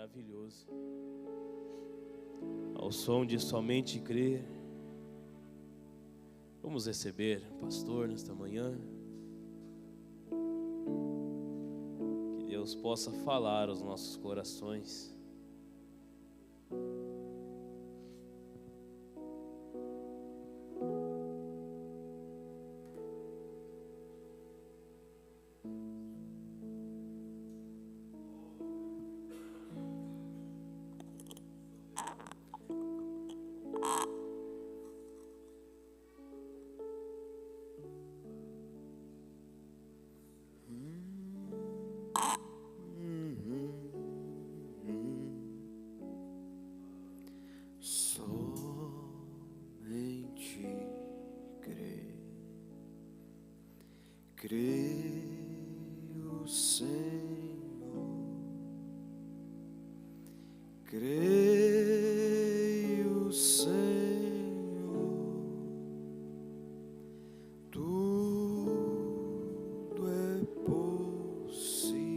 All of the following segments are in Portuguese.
Maravilhoso. Ao som de somente crer, vamos receber o pastor nesta manhã. Que Deus possa falar aos nossos corações. Creio, Senhor, creio, Senhor, tudo é possível.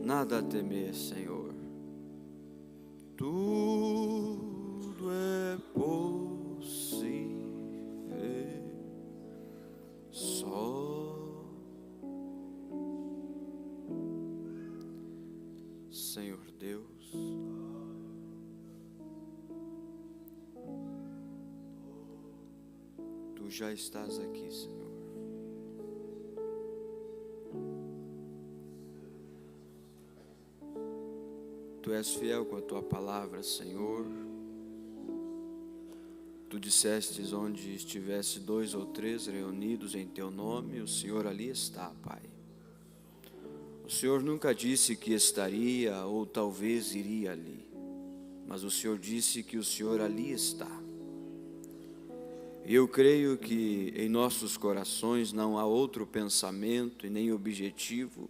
Nada a temer, Senhor. Tudo é possível. Só, Senhor Deus, Tu já estás aqui, Senhor. Tu és fiel com a Tua palavra, Senhor. Tu dissestes: onde estivesse 2 ou 3 reunidos em Teu nome, o Senhor ali está, Pai. O Senhor nunca disse que estaria ou talvez iria ali, mas o Senhor disse que o Senhor ali está. E eu creio que em nossos corações não há outro pensamento e nem objetivo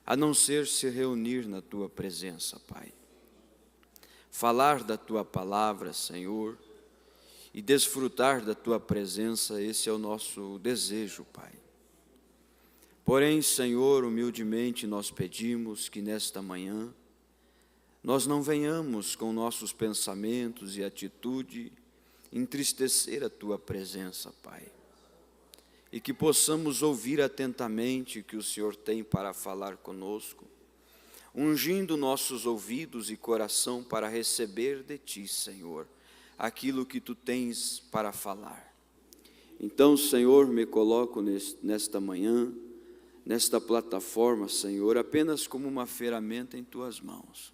a não ser se reunir na Tua presença, Pai. Falar da Tua palavra, Senhor, e desfrutar da Tua presença, esse é o nosso desejo, Pai. Porém, Senhor, humildemente nós pedimos que nesta manhã nós não venhamos com nossos pensamentos e atitude entristecer a Tua presença, Pai. E que possamos ouvir atentamente o que o Senhor tem para falar conosco, ungindo nossos ouvidos e coração para receber de Ti, Senhor, aquilo que Tu tens para falar. Então, Senhor, me coloco nesta manhã, nesta plataforma, Senhor, apenas como uma ferramenta em Tuas mãos.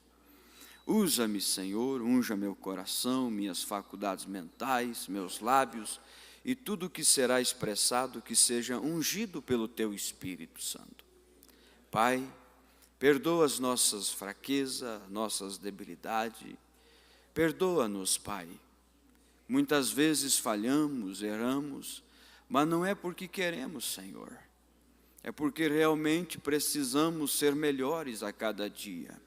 Usa-me, Senhor, unja meu coração, minhas faculdades mentais, meus lábios, e tudo que será expressado que seja ungido pelo Teu Espírito Santo. Pai, perdoa as nossas fraquezas, nossas debilidades, perdoa-nos, Pai. Muitas vezes falhamos, erramos, mas não é porque queremos, Senhor. É porque realmente precisamos ser melhores a cada dia.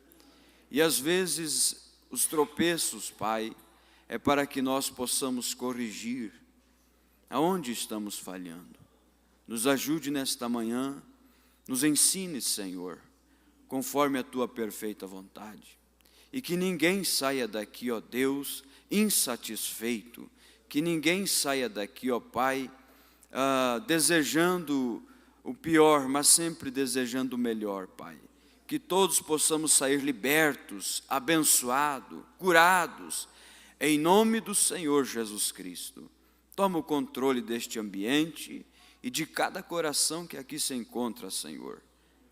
E às vezes os tropeços, Pai, é para que nós possamos corrigir aonde estamos falhando. Nos ajude nesta manhã, nos ensine, Senhor, conforme a Tua perfeita vontade. E que ninguém saia daqui, ó Deus, insatisfeito. Que ninguém saia daqui, ó Pai, desejando o pior, mas sempre desejando o melhor, Pai. Que todos possamos sair libertos, abençoados, curados, em nome do Senhor Jesus Cristo. Toma o controle deste ambiente e de cada coração que aqui se encontra, Senhor.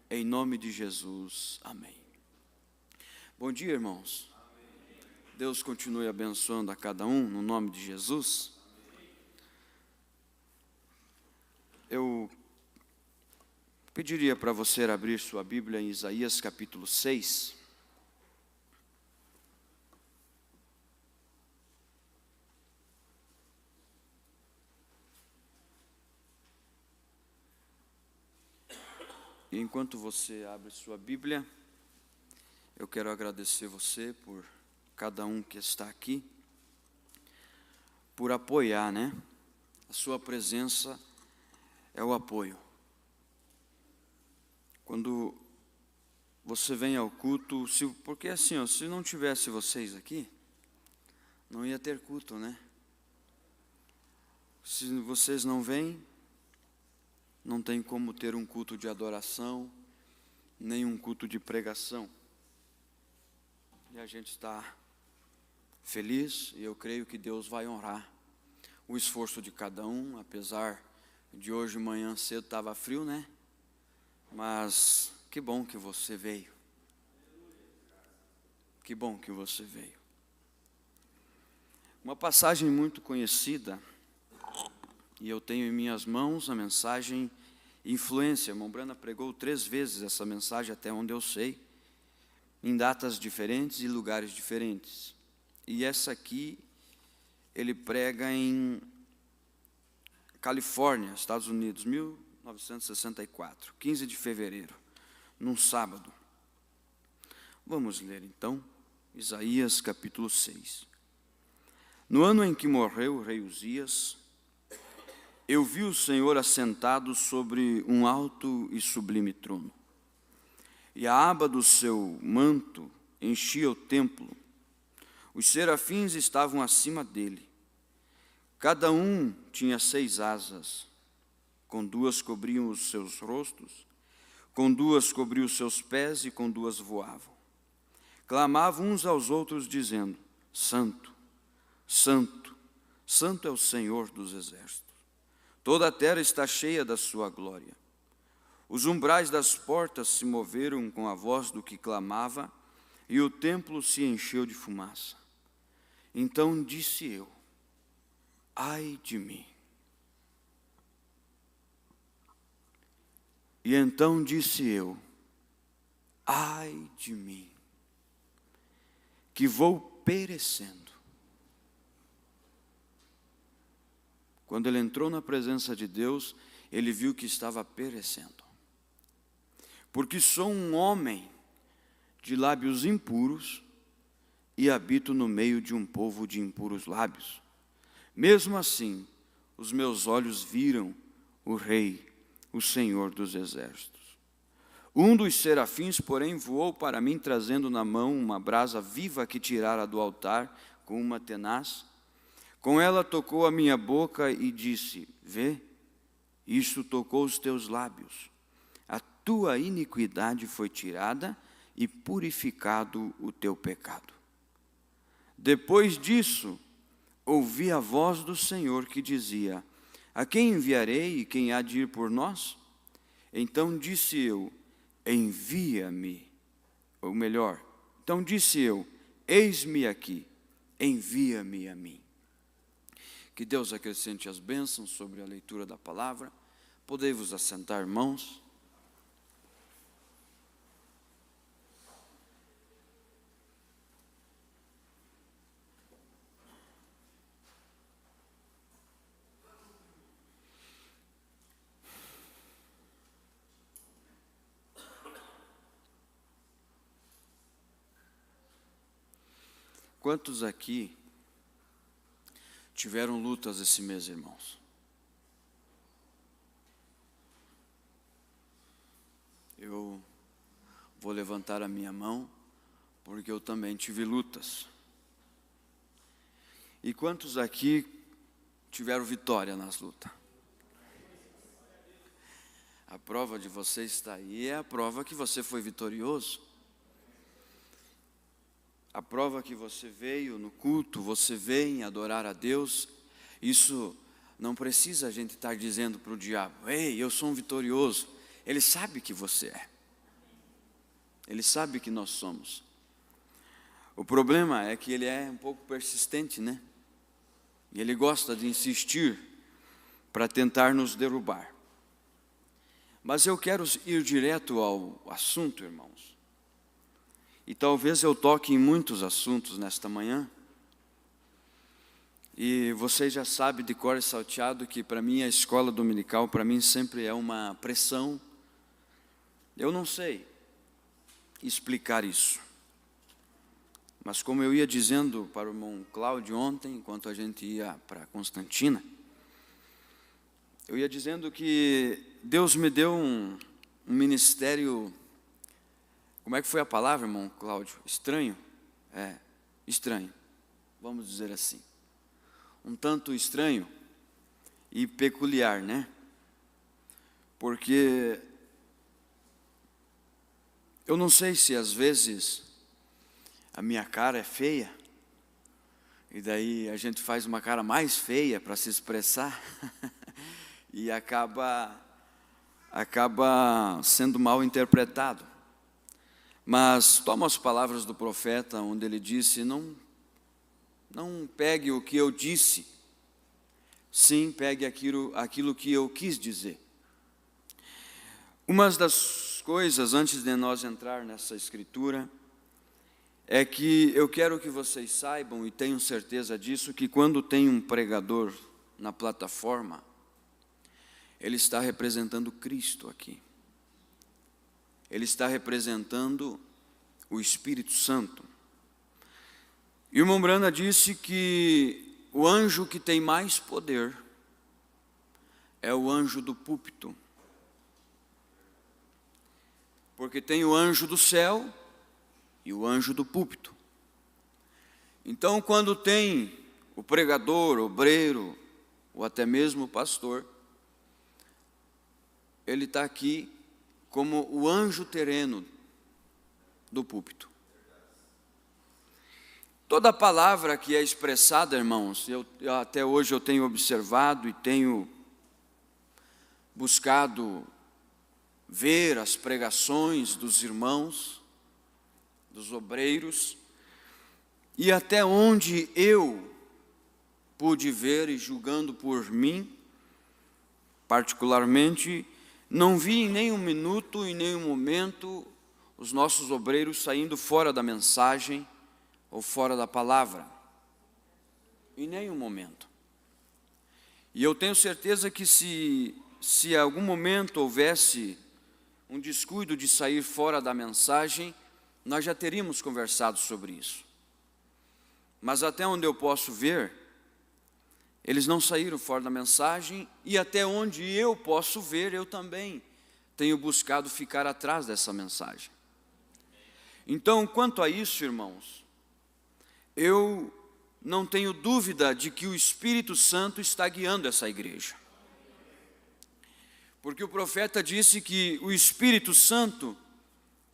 Em nome de Jesus. Amém. Bom dia, irmãos. Deus continue abençoando a cada um, no nome de Jesus. Eu pediria para você abrir sua Bíblia em Isaías capítulo 6. E enquanto você abre sua Bíblia, eu quero agradecer você por cada um que está aqui, por apoiar, né? A sua presença é o apoio. Quando você vem ao culto, porque assim, ó, se não tivesse vocês aqui, não ia ter culto, né? Se vocês não vêm, não tem como ter um culto de adoração, nem um culto de pregação. E a gente está feliz, e eu creio que Deus vai honrar o esforço de cada um, apesar de hoje de manhã cedo estava frio, né? Mas que bom que você veio. Que bom que você veio. Uma passagem muito conhecida, e eu tenho em minhas mãos a mensagem Influência. A irmã Brana pregou 3 vezes essa mensagem, até onde eu sei, em datas diferentes e lugares diferentes. E essa aqui, ele prega em Califórnia, Estados Unidos, 1964, 15 de fevereiro, num sábado. Vamos ler então, Isaías capítulo 6. No ano em que morreu o rei Uzias, eu vi o Senhor assentado sobre um alto e sublime trono, e a aba do seu manto enchia o templo. Os serafins estavam acima dele. Cada um tinha 6 asas, com 2 cobriam os seus rostos, com 2 cobriam os seus pés e com 2 voavam. Clamavam uns aos outros, dizendo: Santo, Santo, Santo é o Senhor dos exércitos. Toda a terra está cheia da sua glória. Os umbrais das portas se moveram com a voz do que clamava, e o templo se encheu de fumaça. Então disse eu: ai de mim. E então disse eu: ai de mim, que vou perecendo. Quando ele entrou na presença de Deus, ele viu que estava perecendo. Porque sou um homem de lábios impuros e habito no meio de um povo de impuros lábios. Mesmo assim, os meus olhos viram o Rei, o Senhor dos exércitos. Um dos serafins, porém, voou para mim, trazendo na mão uma brasa viva que tirara do altar com uma tenaz. Com ela tocou a minha boca e disse: vê, isto tocou os teus lábios. A tua iniquidade foi tirada e purificado o teu pecado. Depois disso, ouvi a voz do Senhor que dizia: a quem enviarei e quem há de ir por nós? Então disse eu: envia-me. Ou melhor, então disse eu: eis-me aqui, envia-me a mim. Que Deus acrescente as bênçãos sobre a leitura da palavra. Podei-vos assentar, irmãos. Quantos aqui tiveram lutas esse mês, irmãos? Eu vou levantar a minha mão, porque eu também tive lutas. E quantos aqui tiveram vitória nas lutas? A prova de você estar aí é a prova que você foi vitorioso. A prova que você veio no culto, você vem adorar a Deus. Isso não precisa a gente estar dizendo para o diabo: ei, eu sou um vitorioso. Ele sabe que você é. Ele sabe que nós somos. O problema é que ele é um pouco persistente, né? E ele gosta de insistir para tentar nos derrubar. Mas eu quero ir direto ao assunto, irmãos. E talvez eu toque em muitos assuntos nesta manhã. E vocês já sabem de cor e salteado que para mim a escola dominical, para mim sempre é uma pressão. Eu não sei explicar isso, mas como eu ia dizendo para o irmão Cláudio ontem, enquanto a gente ia para Constantina, eu ia dizendo que Deus me deu um ministério, como é que foi a palavra, irmão Cláudio? Estranho? Estranho, vamos dizer assim. Um tanto estranho e peculiar, né? Porque eu não sei se às vezes a minha cara é feia, e daí a gente faz uma cara mais feia para se expressar, e acaba sendo mal interpretado. Mas toma as palavras do profeta, onde ele disse, não pegue o que eu disse, sim, pegue aquilo que eu quis dizer. Uma das coisas, antes de nós entrar nessa escritura, é que eu quero que vocês saibam, e tenham certeza disso, que quando tem um pregador na plataforma, ele está representando Cristo aqui. Ele está representando o Espírito Santo. E o irmão Branda disse que o anjo que tem mais poder é o anjo do púlpito. Porque tem o anjo do céu e o anjo do púlpito. Então, quando tem o pregador, obreiro, ou até mesmo o pastor, ele está aqui como o anjo terreno do púlpito. Toda palavra que é expressada, irmãos, até hoje eu tenho observado e tenho buscado ver as pregações dos irmãos, dos obreiros, e até onde eu pude ver e julgando por mim, particularmente, não vi em nenhum minuto, em nenhum momento, os nossos obreiros saindo fora da mensagem ou fora da palavra. Em nenhum momento. E eu tenho certeza que se em algum momento houvesse um descuido de sair fora da mensagem, nós já teríamos conversado sobre isso. Mas até onde eu posso ver, eles não saíram fora da mensagem, e até onde eu posso ver, eu também tenho buscado ficar atrás dessa mensagem. Então, quanto a isso, irmãos, eu não tenho dúvida de que o Espírito Santo está guiando essa igreja. Porque o profeta disse que o Espírito Santo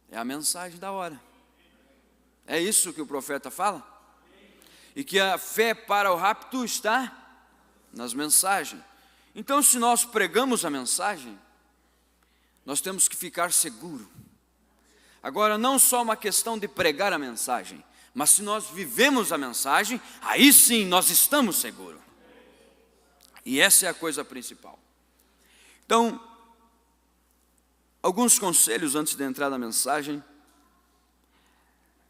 é a mensagem da hora. É isso que o profeta fala? E que a fé para o rapto está nas mensagens. Então, se nós pregamos a mensagem, nós temos que ficar seguros. Agora, não só uma questão de pregar a mensagem, mas se nós vivemos a mensagem, aí sim nós estamos seguros. E essa é a coisa principal. Então, alguns conselhos antes de entrar na mensagem.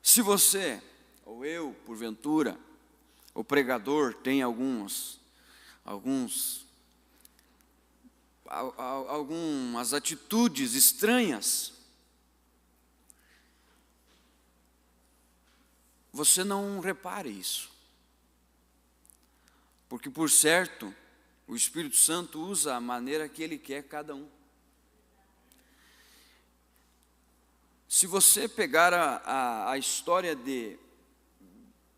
Se você, ou eu, porventura, o pregador, tem algumas atitudes estranhas, você não repare isso. Porque, por certo, o Espírito Santo usa a maneira que Ele quer cada um. Se você pegar a história de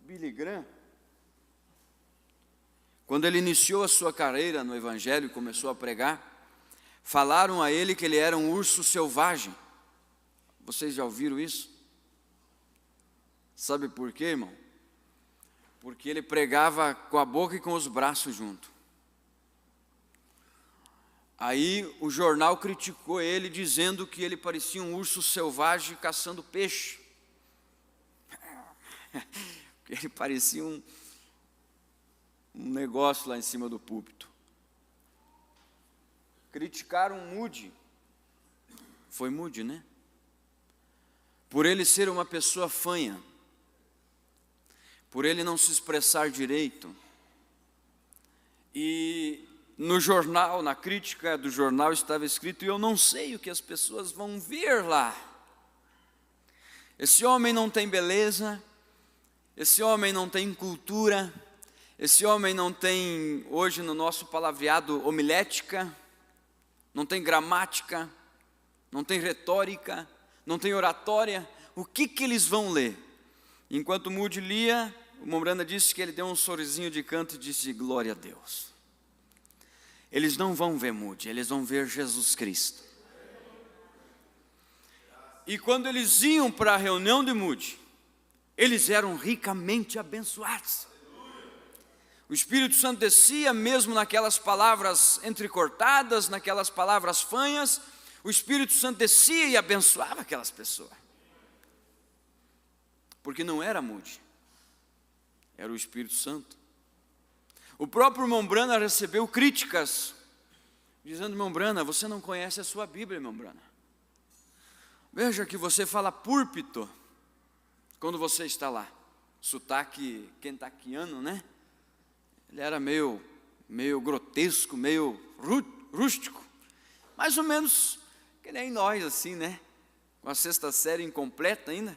Billy Graham, quando ele iniciou a sua carreira no Evangelho e começou a pregar, falaram a ele que ele era um urso selvagem. Vocês já ouviram isso? Sabe por quê, irmão? Porque ele pregava com a boca e com os braços junto. Aí o jornal criticou ele, dizendo que ele parecia um urso selvagem caçando peixe. Ele parecia um negócio lá em cima do púlpito. Criticaram Moody. Foi Moody, né? Por ele ser uma pessoa fanha. Por ele não se expressar direito. E no jornal, na crítica do jornal estava escrito: eu não sei o que as pessoas vão ver lá. Esse homem não tem beleza, esse homem não tem cultura, esse homem não tem, hoje no nosso palavreado, homilética, não tem gramática, não tem retórica, não tem oratória. O que eles vão ler? Enquanto Moody lia, o Mombrana disse que ele deu um sorrisinho de canto e disse: glória a Deus. Eles não vão ver Moody, eles vão ver Jesus Cristo. E quando eles iam para a reunião de Moody, eles eram ricamente abençoados. O Espírito Santo descia mesmo naquelas palavras entrecortadas, naquelas palavras fanhas. O Espírito Santo descia e abençoava aquelas pessoas. Porque não era Moody, era o Espírito Santo. O próprio Mombrana recebeu críticas, dizendo: Mombrana, você não conhece a sua Bíblia, Mombrana. Veja que você fala púlpito quando você está lá. Sotaque kentuckiano, né? Ele era meio grotesco, meio rústico. Mais ou menos que nem nós, assim, né? Com a 6ª série incompleta ainda.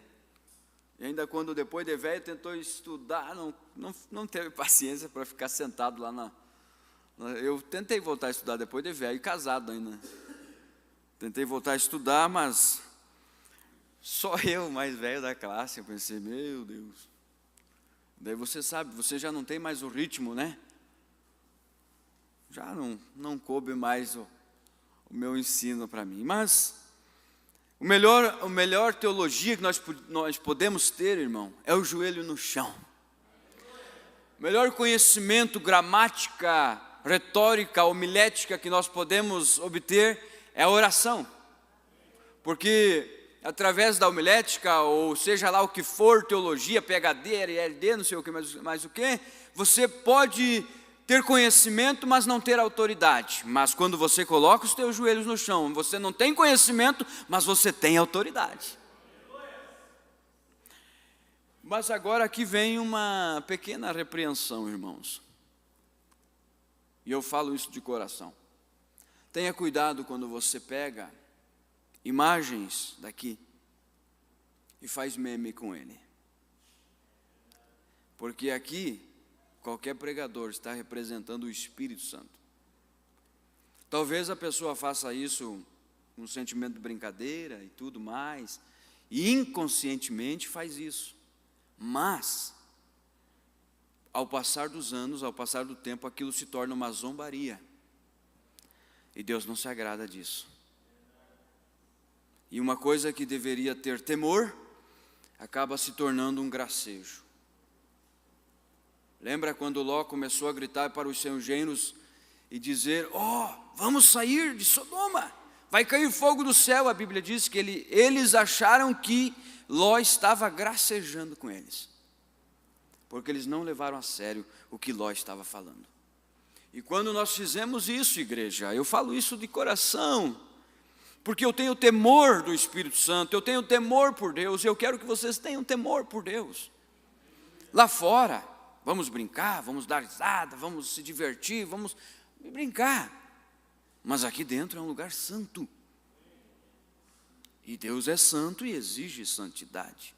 E ainda quando depois de velho tentou estudar, não teve paciência para ficar sentado lá eu tentei voltar a estudar depois de velho e casado ainda. Tentei voltar a estudar, mas só eu, mais velho da classe. Eu pensei: meu Deus. Daí você sabe, você já não tem mais o ritmo, né? Já não coube mais o meu ensino para mim. Mas o melhor teologia que nós podemos ter, irmão, é o joelho no chão. O melhor conhecimento, gramática, retórica, homilética que nós podemos obter é a oração. Porque através da homilética, ou seja lá o que for, teologia, PhD, LLD, não sei o que, mais o que, você pode ter conhecimento, mas não ter autoridade. Mas quando você coloca os teus joelhos no chão, você não tem conhecimento, mas você tem autoridade. Mas agora aqui vem uma pequena repreensão, irmãos. E eu falo isso de coração. Tenha cuidado quando você pega imagens daqui e faz meme com ele. Porque aqui qualquer pregador está representando o Espírito Santo. Talvez a pessoa faça isso com um sentimento de brincadeira e tudo mais, e inconscientemente faz isso. Mas, ao passar dos anos, ao passar do tempo, aquilo se torna uma zombaria. E Deus não se agrada disso. E uma coisa que deveria ter temor, acaba se tornando um gracejo. Lembra quando Ló começou a gritar para os seus genros e dizer: vamos sair de Sodoma, vai cair fogo do céu. A Bíblia diz que eles acharam que Ló estava gracejando com eles, porque eles não levaram a sério o que Ló estava falando. E quando nós fizemos isso, igreja, eu falo isso de coração, porque eu tenho temor do Espírito Santo, eu tenho temor por Deus, e eu quero que vocês tenham temor por Deus. Lá fora, vamos brincar, vamos dar risada, vamos se divertir, vamos brincar. Mas aqui dentro é um lugar santo. E Deus é santo e exige santidade.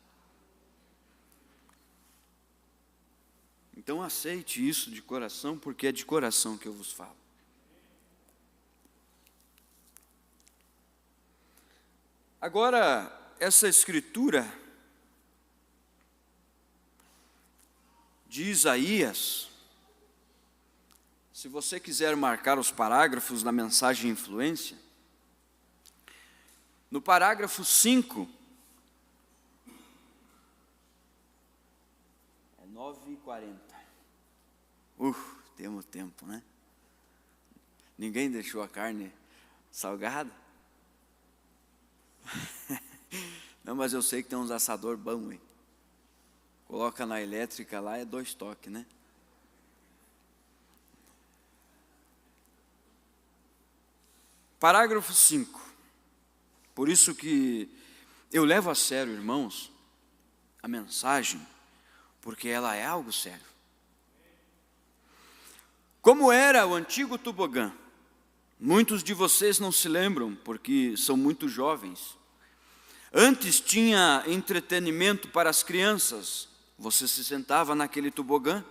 Então aceite isso de coração, porque é de coração que eu vos falo. Agora, essa escritura de Isaías, se você quiser marcar os parágrafos da mensagem Influência, no parágrafo 5, é 9h40. Temos tempo, né? Ninguém deixou a carne salgada? Não, mas eu sei que tem uns assador bom, hein? Coloca na elétrica lá, é 2 toques, né? Parágrafo 5. Por isso que eu levo a sério, irmãos, a mensagem, porque ela é algo sério. Como era o antigo tobogã? Muitos de vocês não se lembram, porque são muito jovens. Antes tinha entretenimento para as crianças. Você se sentava naquele tobogã,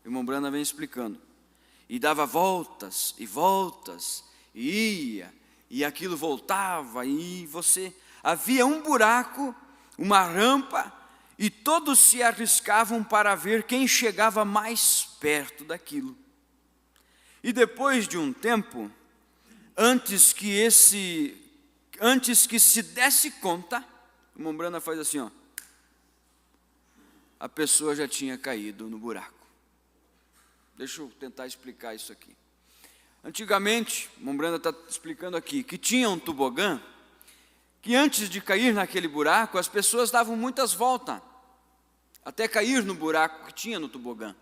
o irmão Brana vem explicando, e dava voltas e voltas, e ia, e aquilo voltava, e você... Havia um buraco, uma rampa, e todos se arriscavam para ver quem chegava mais perto daquilo. E depois de um tempo, antes que se desse conta, o irmão Brana faz assim, ó, a pessoa já tinha caído no buraco. Deixa eu tentar explicar isso aqui. Antigamente, o irmão Brana está explicando aqui, que tinha um tobogã, que antes de cair naquele buraco, as pessoas davam muitas voltas, até cair no buraco que tinha no tobogã.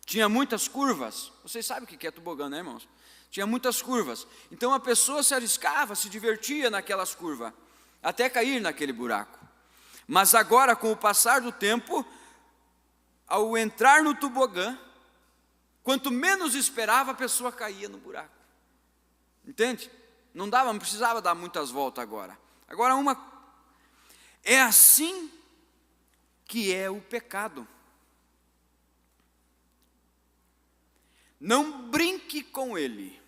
Tinha muitas curvas. Vocês sabem o que é tobogã, né, irmãos? Tinha muitas curvas. Então a pessoa se arriscava, se divertia naquelas curvas, até cair naquele buraco. Mas agora, com o passar do tempo, ao entrar no tobogã, quanto menos esperava, a pessoa caía no buraco. Entende? Não precisava dar muitas voltas agora. Agora é assim que é o pecado. Não brinque com ele.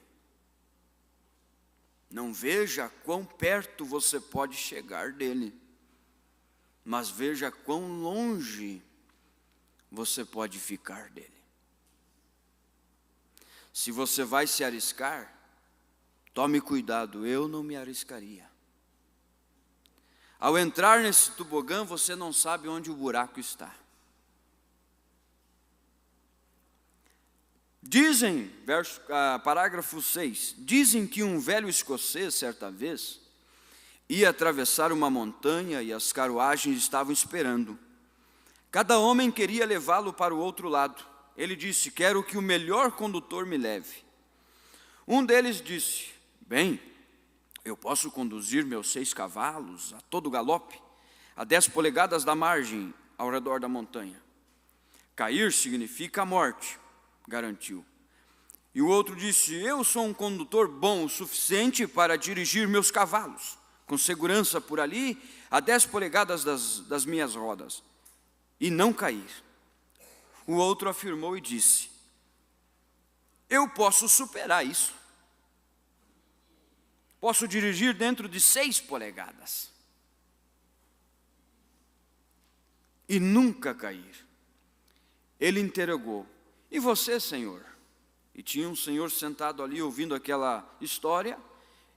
Não veja quão perto você pode chegar dele, mas veja quão longe você pode ficar dele. Se você vai se arriscar, tome cuidado, eu não me arriscaria. Ao entrar nesse tobogã, você não sabe onde o buraco está. Dizem, parágrafo 6, dizem que um velho escocês, certa vez, ia atravessar uma montanha e as carruagens estavam esperando. Cada homem queria levá-lo para o outro lado. Ele disse, quero que o melhor condutor me leve. Um deles disse, bem, eu posso conduzir meus 6 cavalos a todo galope, a 10 polegadas da margem ao redor da montanha. Cair significa a morte, garantiu. E o outro disse, eu sou um condutor bom o suficiente para dirigir meus cavalos, com segurança por ali, a 10 polegadas das minhas rodas, e não cair. O outro afirmou e disse, eu posso superar isso. Posso dirigir dentro de 6 polegadas. E nunca cair. Ele interrogou, e você, senhor? E tinha um senhor sentado ali ouvindo aquela história.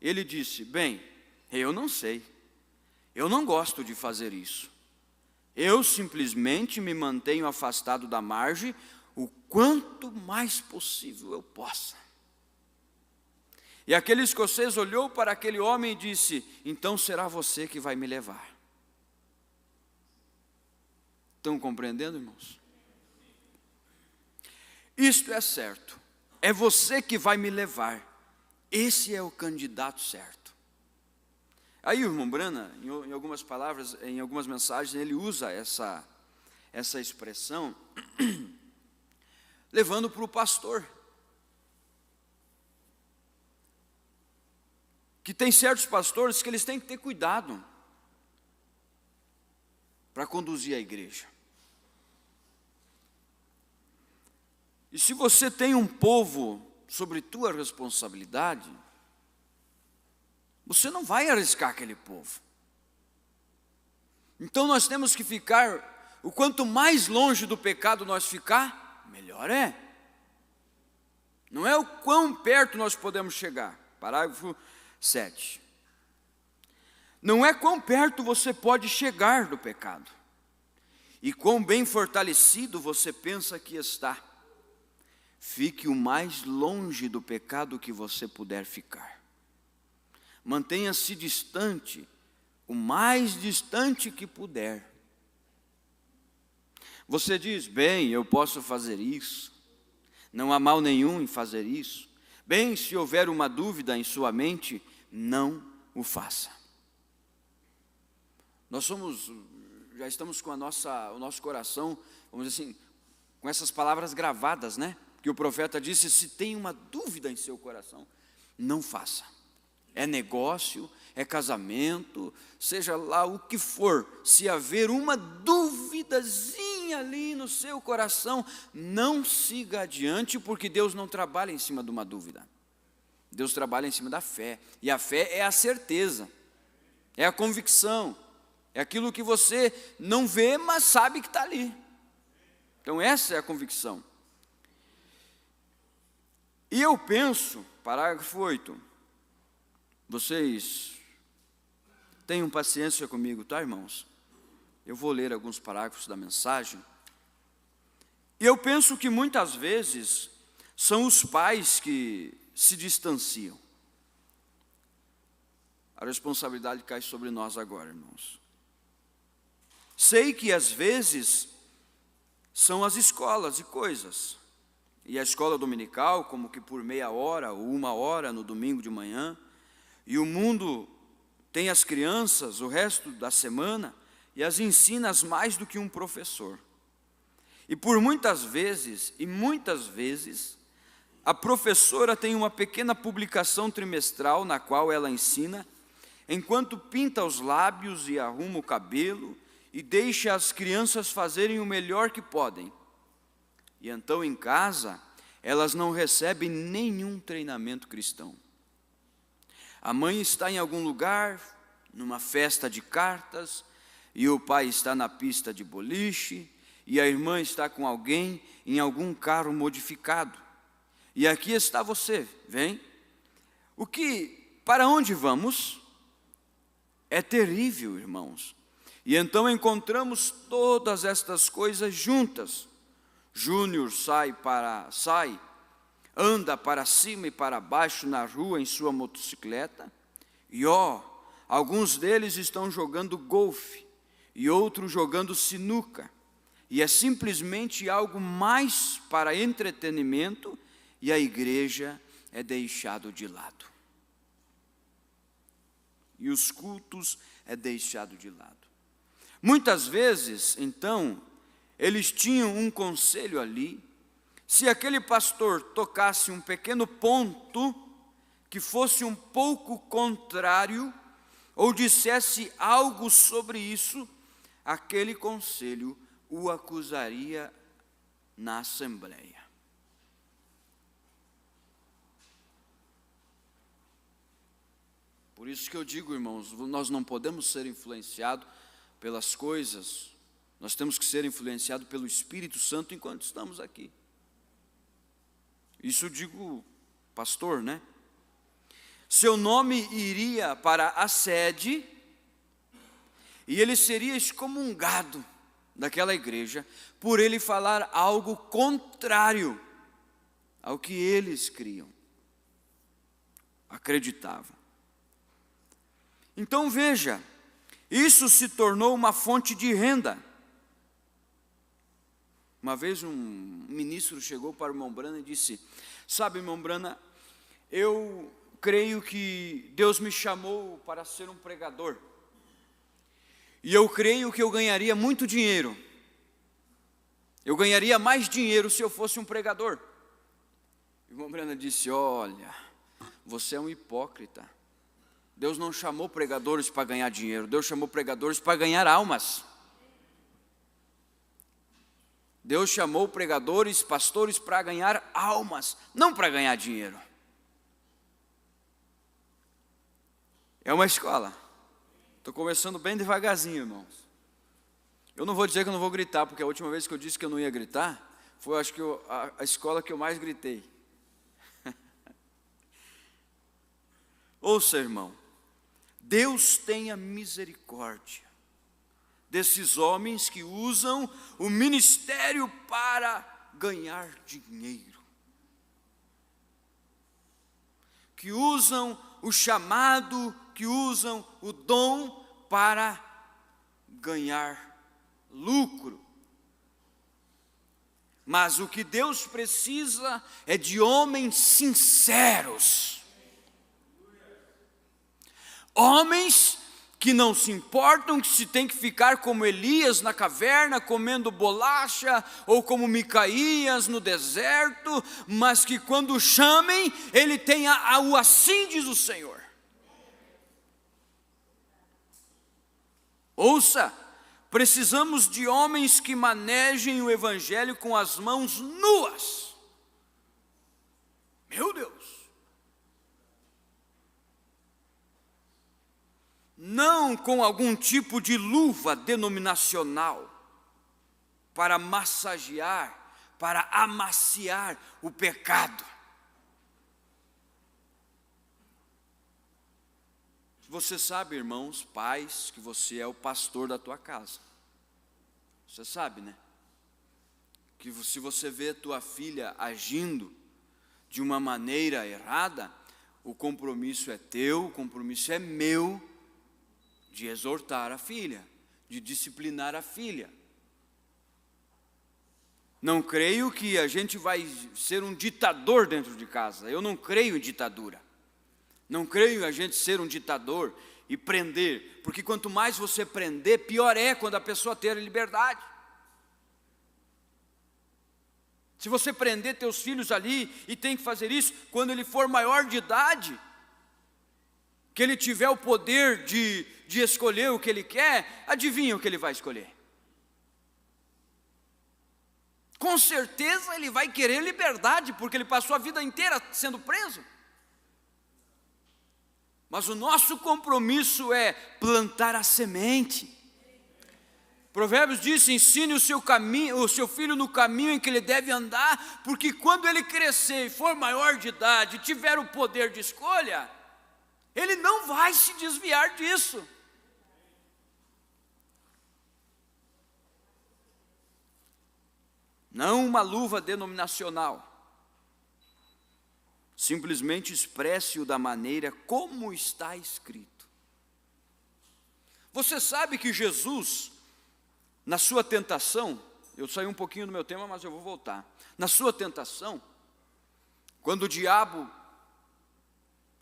Ele disse, bem, eu não sei. Eu não gosto de fazer isso. Eu simplesmente me mantenho afastado da margem o quanto mais possível eu possa. E aquele escocês olhou para aquele homem e disse, então será você que vai me levar. Estão compreendendo, irmãos? Isto é certo, é você que vai me levar, esse é o candidato certo. Aí o irmão Brana, em algumas palavras, em algumas mensagens, ele usa essa expressão, levando para o pastor, que tem certos pastores que eles têm que ter cuidado para conduzir a igreja. E se você tem um povo sobre tua responsabilidade, você não vai arriscar aquele povo. Então nós temos que ficar, o quanto mais longe do pecado nós ficar, melhor é. Não é o quão perto nós podemos chegar. Parágrafo 7. Não é quão perto você pode chegar do pecado, e quão bem fortalecido você pensa que está. Fique o mais longe do pecado que você puder ficar. Mantenha-se distante, o mais distante que puder. Você diz, bem, eu posso fazer isso. Não há mal nenhum em fazer isso. Bem, se houver uma dúvida em sua mente, não o faça. Já estamos com o nosso coração, vamos dizer assim, com essas palavras gravadas, né? que o profeta disse: se tem uma dúvida em seu coração, não faça. É negócio, é casamento, seja lá o que for, se haver uma duvidazinha ali no seu coração, não siga adiante, porque Deus não trabalha em cima de uma dúvida. Deus trabalha em cima da fé, e a fé é a certeza, é a convicção, é aquilo que você não vê, mas sabe que está ali. Então essa é a convicção. E eu penso, parágrafo 8, vocês tenham paciência comigo, tá, irmãos? Eu vou ler alguns parágrafos da mensagem. E eu penso que muitas vezes são os pais que se distanciam. A responsabilidade cai sobre nós agora, irmãos. Sei que às vezes são as escolas e coisas. E a escola dominical, como que por meia hora ou uma hora no domingo de manhã. E o mundo tem as crianças o resto da semana e as ensina mais do que um professor. E por muitas vezes, a professora tem uma pequena publicação trimestral na qual ela ensina, enquanto pinta os lábios e arruma o cabelo e deixa as crianças fazerem o melhor que podem. E então em casa, elas não recebem nenhum treinamento cristão. A mãe está em algum lugar, numa festa de cartas, e o pai está na pista de boliche, e a irmã está com alguém em algum carro modificado. E aqui está você, vem? Para onde vamos? É terrível, irmãos. E então encontramos todas estas coisas juntas. Júnior anda para cima e para baixo na rua em sua motocicleta, e alguns deles estão jogando golfe, e outros jogando sinuca, e é simplesmente algo mais para entretenimento, e a igreja é deixado de lado. E os cultos é deixado de lado. Muitas vezes, então, eles tinham um conselho ali. Se aquele pastor tocasse um pequeno ponto que fosse um pouco contrário, ou dissesse algo sobre isso, aquele conselho o acusaria na assembleia. Por isso que eu digo, irmãos, nós não podemos ser influenciados pelas coisas, nós temos que ser influenciados pelo Espírito Santo enquanto estamos aqui. Isso eu digo, pastor, né? Seu nome iria para a sede e ele seria excomungado daquela igreja por ele falar algo contrário ao que eles criam, acreditavam. Então veja, isso se tornou uma fonte de renda. Uma vez um ministro chegou para o irmão Brana e disse: sabe, irmão Brana, eu creio que Deus me chamou para ser um pregador. E eu creio que eu ganharia muito dinheiro. Eu ganharia mais dinheiro se eu fosse um pregador. O irmão Brana disse: olha, você é um hipócrita. Deus não chamou pregadores para ganhar dinheiro, Deus chamou pregadores para ganhar almas. Deus chamou pregadores, pastores para ganhar almas, não para ganhar dinheiro. É uma escola. Estou começando bem devagarzinho, irmãos. Eu não vou dizer que eu não vou gritar, porque a última vez que eu disse que eu não ia gritar, foi acho que a escola que eu mais gritei. Ouça, irmão, Deus tenha misericórdia desses homens que usam o ministério para ganhar dinheiro, que usam o chamado, que usam o dom para ganhar lucro. Mas o que Deus precisa é de homens sinceros, homens que não se importam, que se tem que ficar como Elias na caverna, comendo bolacha, ou como Micaías no deserto, mas que quando chamem, ele tenha o assim diz o Senhor. Ouça, precisamos de homens que manejem o evangelho com as mãos nuas. Meu Deus! Não com algum tipo de luva denominacional para massagear, para amaciar o pecado. Você sabe, irmãos, pais, que você é o pastor da tua casa. Você sabe, né? Que se você vê tua filha agindo de uma maneira errada, o compromisso é teu, o compromisso é meu, de exortar a filha, de disciplinar a filha. Não creio que a gente vai ser um ditador dentro de casa. Eu não creio em ditadura. Não creio em a gente ser um ditador e prender, porque quanto mais você prender, pior é quando a pessoa ter a liberdade. Se você prender teus filhos ali e tem que fazer isso, quando ele for maior de idade, que ele tiver o poder de escolher o que ele quer, adivinha o que ele vai escolher? Com certeza ele vai querer liberdade, porque ele passou a vida inteira sendo preso. Mas o nosso compromisso é plantar a semente. Provérbios diz: ensine o seu filho no caminho em que ele deve andar, porque quando ele crescer e for maior de idade, e tiver o poder de escolha, ele não vai se desviar disso. Não uma luva denominacional. Simplesmente expresse-o da maneira como está escrito. Você sabe que Jesus, na sua tentação, eu saí um pouquinho do meu tema, mas eu vou voltar. Na sua tentação, quando o diabo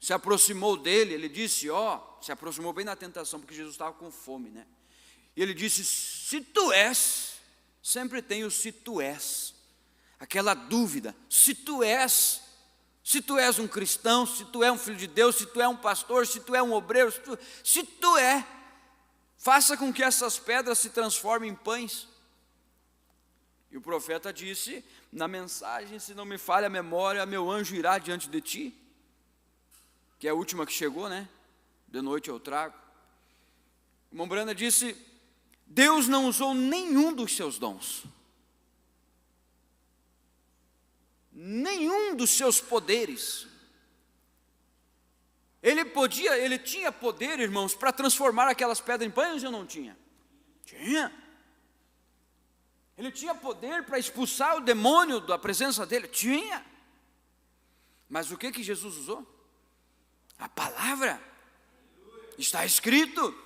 se aproximou dele, ele disse, se aproximou bem na tentação, porque Jesus estava com fome, né? E ele disse, se tu és, sempre tem o se tu és, aquela dúvida, se tu és um cristão, se tu é um filho de Deus, se tu é um pastor, se tu é um obreiro, se tu é, faça com que essas pedras se transformem em pães. E o profeta disse, na mensagem, se não me falha a memória, meu anjo irá diante de ti, que é a última que chegou, né? De noite eu trago. O irmão Brana disse, Deus não usou nenhum dos seus dons, nenhum dos seus poderes. Ele tinha poder, irmãos, para transformar aquelas pedras em pães ou não tinha? Tinha. Ele tinha poder para expulsar o demônio da presença dele? Tinha. Mas o que Jesus usou? A palavra. Está escrito,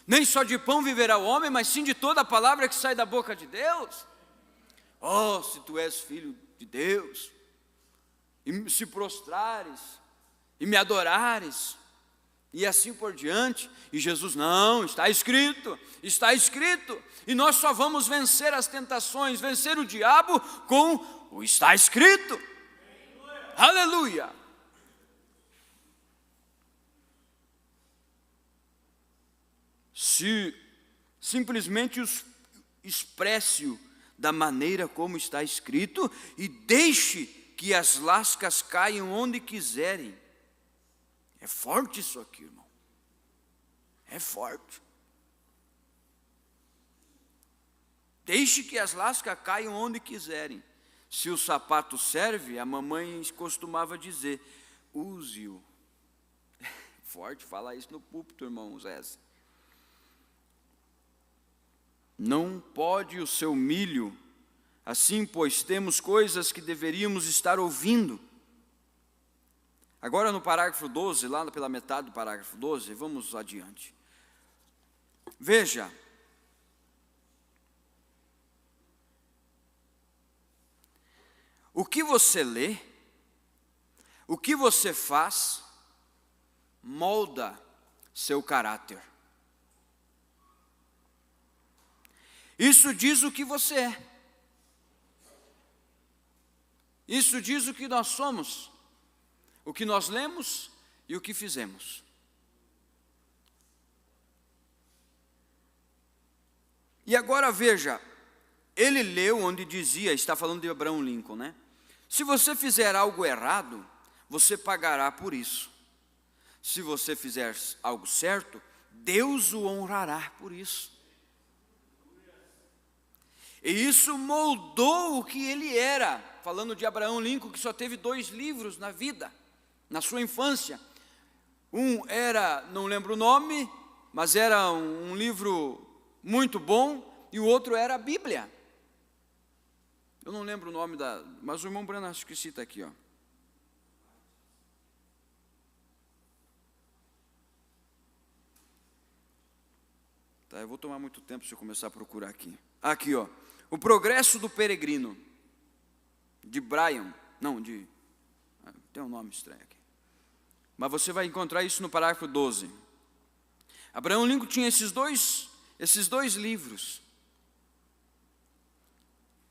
nem só de pão viverá o homem, mas sim de toda a palavra que sai da boca de Deus. Oh, se tu és filho de Deus, e se prostrares, e me adorares, e assim por diante. E Jesus, não, está escrito, e nós só vamos vencer as tentações, vencer o diabo com o está escrito. Aleluia! Se simplesmente expresse-o da maneira como está escrito e deixe que as lascas caiam onde quiserem. É forte isso aqui, irmão. É forte. Deixe que as lascas caiam onde quiserem. Se o sapato serve, a mamãe costumava dizer, use-o. Forte falar isso no púlpito, irmão Zé. Não pode o seu milho, assim, pois temos coisas que deveríamos estar ouvindo. Agora no parágrafo 12, lá pela metade do parágrafo 12, vamos adiante. Veja, o que você lê, o que você faz, molda seu caráter. Isso diz o que você é. Isso diz o que nós somos, o que nós lemos e o que fizemos. E agora veja, ele leu onde dizia, está falando de Abraham Lincoln, né? Se você fizer algo errado, você pagará por isso. Se você fizer algo certo, Deus o honrará por isso. E isso moldou o que ele era. Falando de Abraham Lincoln, que só teve 2 livros na vida, na sua infância. Um era, não lembro o nome, mas era um livro muito bom, e o outro era a Bíblia. Eu não lembro o nome mas o irmão Breno acho que cita aqui, ó. Tá, eu vou tomar muito tempo se eu começar a procurar aqui. Aqui, ó. O Progresso do Peregrino. De Brian, tem um nome estranho aqui. Mas você vai encontrar isso no parágrafo 12. Abraham Lincoln tinha esses dois livros.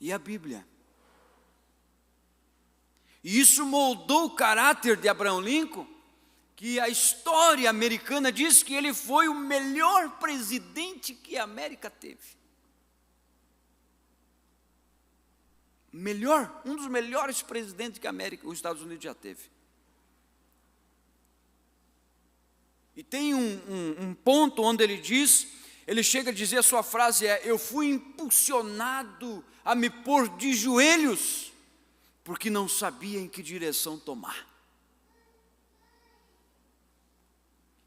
E a Bíblia. E isso moldou o caráter de Abraham Lincoln, que a história americana diz que ele foi o melhor presidente que a América teve. Um dos melhores presidentes que os Estados Unidos já teve. E tem um ponto onde ele chega a dizer, a sua frase é: eu fui impulsionado a me pôr de joelhos, porque não sabia em que direção tomar.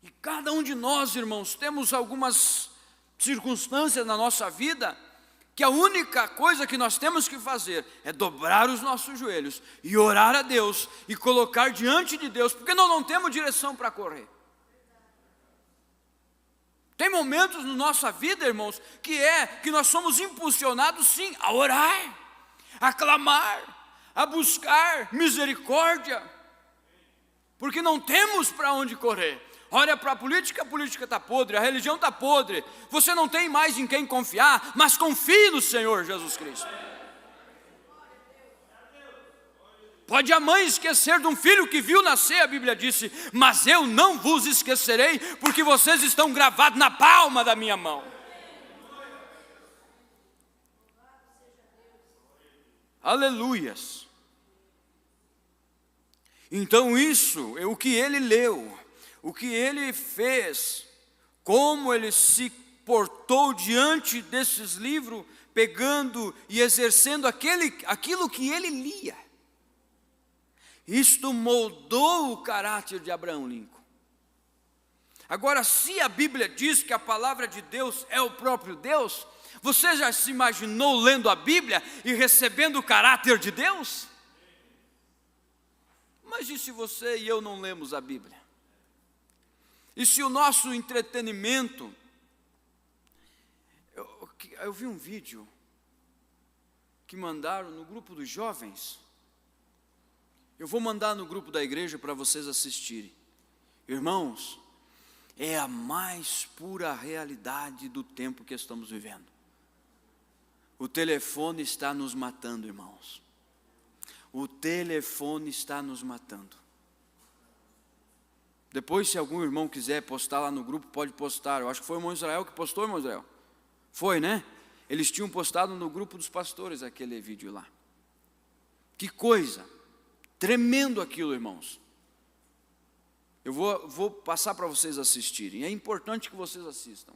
E cada um de nós, irmãos, temos algumas circunstâncias na nossa vida, que a única coisa que nós temos que fazer é dobrar os nossos joelhos e orar a Deus e colocar diante de Deus, porque nós não temos direção para correr. Tem momentos na nossa vida, irmãos, que nós somos impulsionados sim a orar, a clamar, a buscar misericórdia, porque não temos para onde correr. Olha para a política está podre, a religião está podre, você não tem mais em quem confiar, mas confie no Senhor Jesus Cristo. Pode a mãe esquecer de um filho que viu nascer, a Bíblia disse, mas eu não vos esquecerei, porque vocês estão gravados na palma da minha mão. Aleluias. Então isso é o que ele leu, o que ele fez, como ele se portou diante desses livros, pegando e exercendo aquilo que ele lia. Isto moldou o caráter de Abraham Lincoln. Agora, se a Bíblia diz que a palavra de Deus é o próprio Deus, você já se imaginou lendo a Bíblia e recebendo o caráter de Deus? Mas e se você e eu não lemos a Bíblia? E se o nosso entretenimento... Eu vi um vídeo que mandaram no grupo dos jovens. Eu vou mandar no grupo da igreja para vocês assistirem. Irmãos, é a mais pura realidade do tempo que estamos vivendo. O telefone está nos matando, irmãos. O telefone está nos matando. Depois, se algum irmão quiser postar lá no grupo, pode postar. Eu acho que foi o irmão Israel que postou, irmão Israel. Foi, né? Eles tinham postado no grupo dos pastores aquele vídeo lá. Que coisa! Tremendo aquilo, irmãos. Eu vou passar para vocês assistirem. É importante que vocês assistam.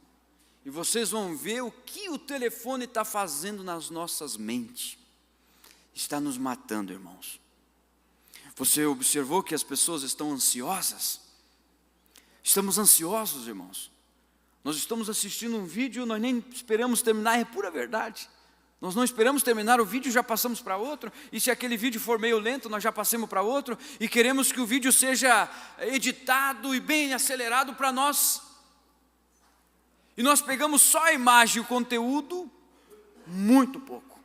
E vocês vão ver o que o telefone está fazendo nas nossas mentes. Está nos matando, irmãos. Você observou que as pessoas estão ansiosas? Estamos ansiosos, irmãos. Nós estamos assistindo um vídeo, nós nem esperamos terminar, é pura verdade. Nós não esperamos terminar o vídeo, já passamos para outro. E se aquele vídeo for meio lento, nós já passamos para outro. E queremos que o vídeo seja editado e bem acelerado para nós. E nós pegamos só a imagem e o conteúdo, muito pouco.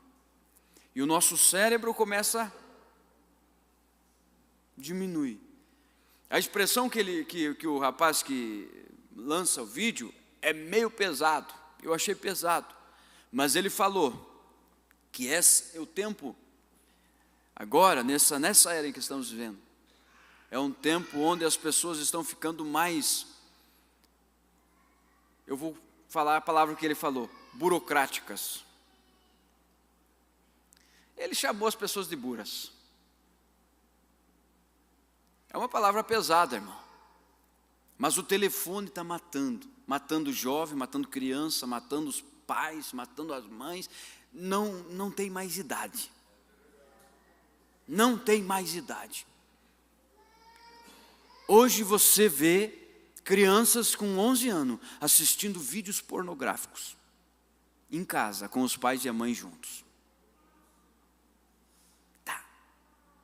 E o nosso cérebro começa a diminuir. A expressão que o rapaz que lança o vídeo é meio pesado. Eu achei pesado. Mas ele falou que esse é o tempo, agora, nessa era em que estamos vivendo, é um tempo onde as pessoas estão ficando mais, eu vou falar a palavra que ele falou, burocráticas. Ele chamou as pessoas de burras. É uma palavra pesada, irmão. Mas o telefone está matando o jovem, matando criança, matando os pais, matando as mães. Não tem mais idade. Não tem mais idade. Hoje você vê crianças com 11 anos assistindo vídeos pornográficos em casa, com os pais e a mãe juntos.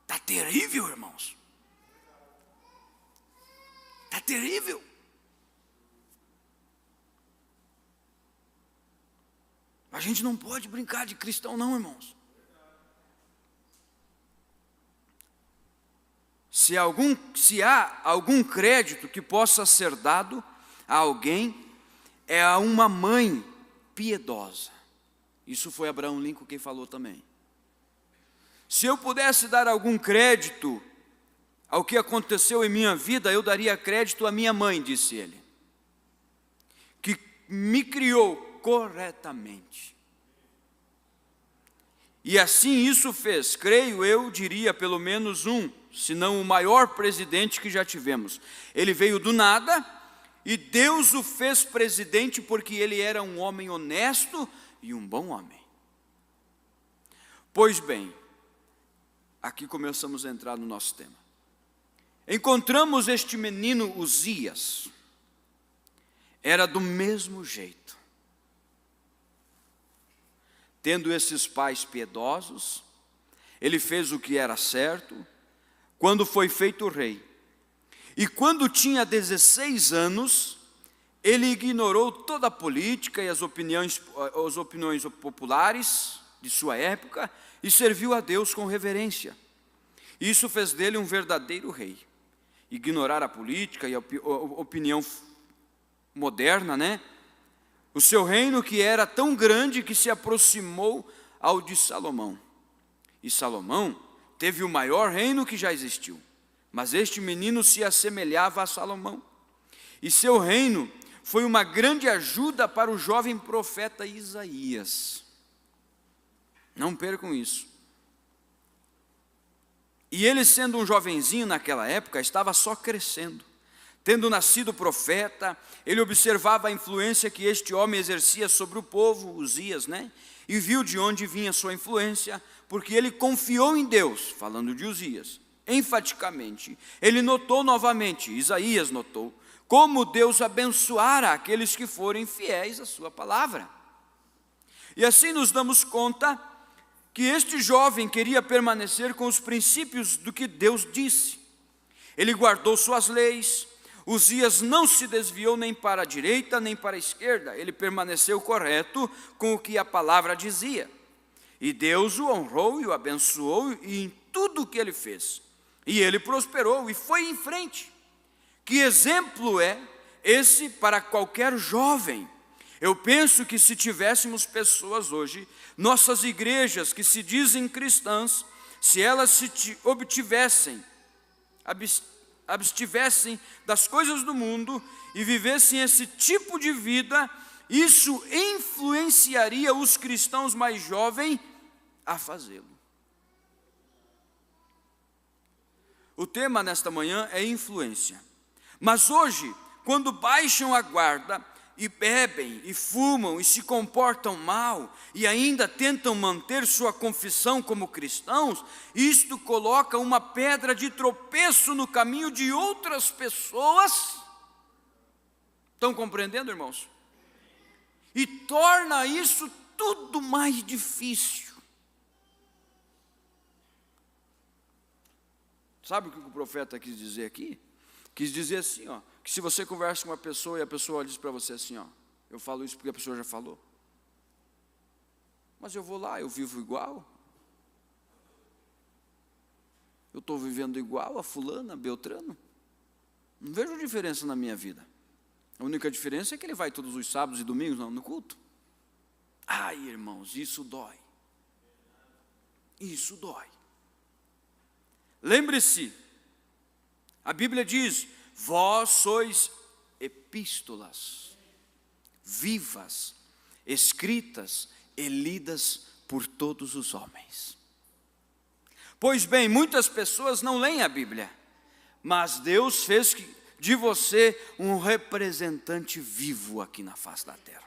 Tá terrível, irmãos. Tá terrível. A gente não pode brincar de cristão não, irmãos. Se há algum crédito que possa ser dado a alguém, é a uma mãe piedosa. Isso foi Abraão Lincoln quem falou também. Se eu pudesse dar algum crédito ao que aconteceu em minha vida, eu daria crédito à minha mãe, disse ele, que me criou corretamente. E assim isso fez, creio eu, diria pelo menos se não o maior presidente que já tivemos. Ele veio do nada e Deus o fez presidente porque ele era um homem honesto e um bom homem. Pois bem, aqui começamos a entrar no nosso tema. Encontramos este menino Uzias, era do mesmo jeito. Tendo esses pais piedosos, ele fez o que era certo, quando foi feito rei. E quando tinha 16 anos, ele ignorou toda a política e as opiniões populares de sua época e serviu a Deus com reverência. Isso fez dele um verdadeiro rei. Ignorar a política e a opinião moderna, né? O seu reino que era tão grande que se aproximou ao de Salomão. E Salomão teve o maior reino que já existiu. Mas este menino se assemelhava a Salomão. E seu reino foi uma grande ajuda para o jovem profeta Isaías. Não percam isso. E ele, sendo um jovenzinho naquela época, estava só crescendo. Tendo nascido profeta, ele observava a influência que este homem exercia sobre o povo, Uzias, né? E viu de onde vinha sua influência, porque ele confiou em Deus, falando de Uzias, enfaticamente. Ele notou novamente, Isaías notou, como Deus abençoara aqueles que forem fiéis à sua palavra. E assim nos damos conta que este jovem queria permanecer com os princípios do que Deus disse. Ele guardou suas leis. Uzias não se desviou nem para a direita nem para a esquerda. Ele permaneceu correto com o que a palavra dizia. E Deus o honrou e o abençoou em tudo o que ele fez. E ele prosperou e foi em frente. Que exemplo é esse para qualquer jovem? Eu penso que se tivéssemos pessoas hoje, nossas igrejas que se dizem cristãs, se elas se abstivessem das coisas do mundo e vivessem esse tipo de vida, isso influenciaria os cristãos mais jovens a fazê-lo. O tema nesta manhã é influência. Mas hoje, quando baixam a guarda e bebem, e fumam, e se comportam mal, e ainda tentam manter sua confissão como cristãos, isto coloca uma pedra de tropeço no caminho de outras pessoas. Estão compreendendo, irmãos? E torna isso tudo mais difícil. Sabe o que o profeta quis dizer aqui? Quis dizer assim, ó, que se você conversa com uma pessoa e a pessoa diz para você assim, ó, eu falo isso porque a pessoa já falou. Mas eu vou lá, eu vivo igual. Eu estou vivendo igual a fulana, a Beltrano. Não vejo diferença na minha vida. A única diferença é que ele vai todos os sábados e domingos no culto. Ai, irmãos, isso dói. Isso dói. Lembre-se, a Bíblia diz: vós sois epístolas vivas, escritas e lidas por todos os homens. Pois bem, muitas pessoas não leem a Bíblia, mas Deus fez de você um representante vivo aqui na face da terra.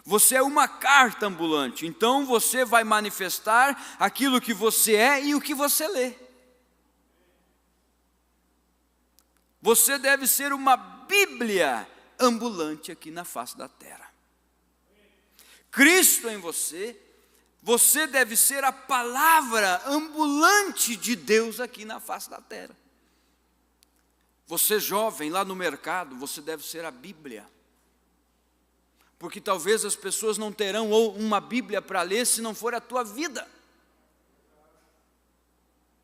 Você é uma carta ambulante, então você vai manifestar aquilo que você é e o que você lê. Você deve ser uma Bíblia ambulante aqui na face da terra. Cristo em você, você deve ser a palavra ambulante de Deus aqui na face da terra. Você jovem lá no mercado, você deve ser a Bíblia. Porque talvez as pessoas não terão uma Bíblia para ler se não for a tua vida.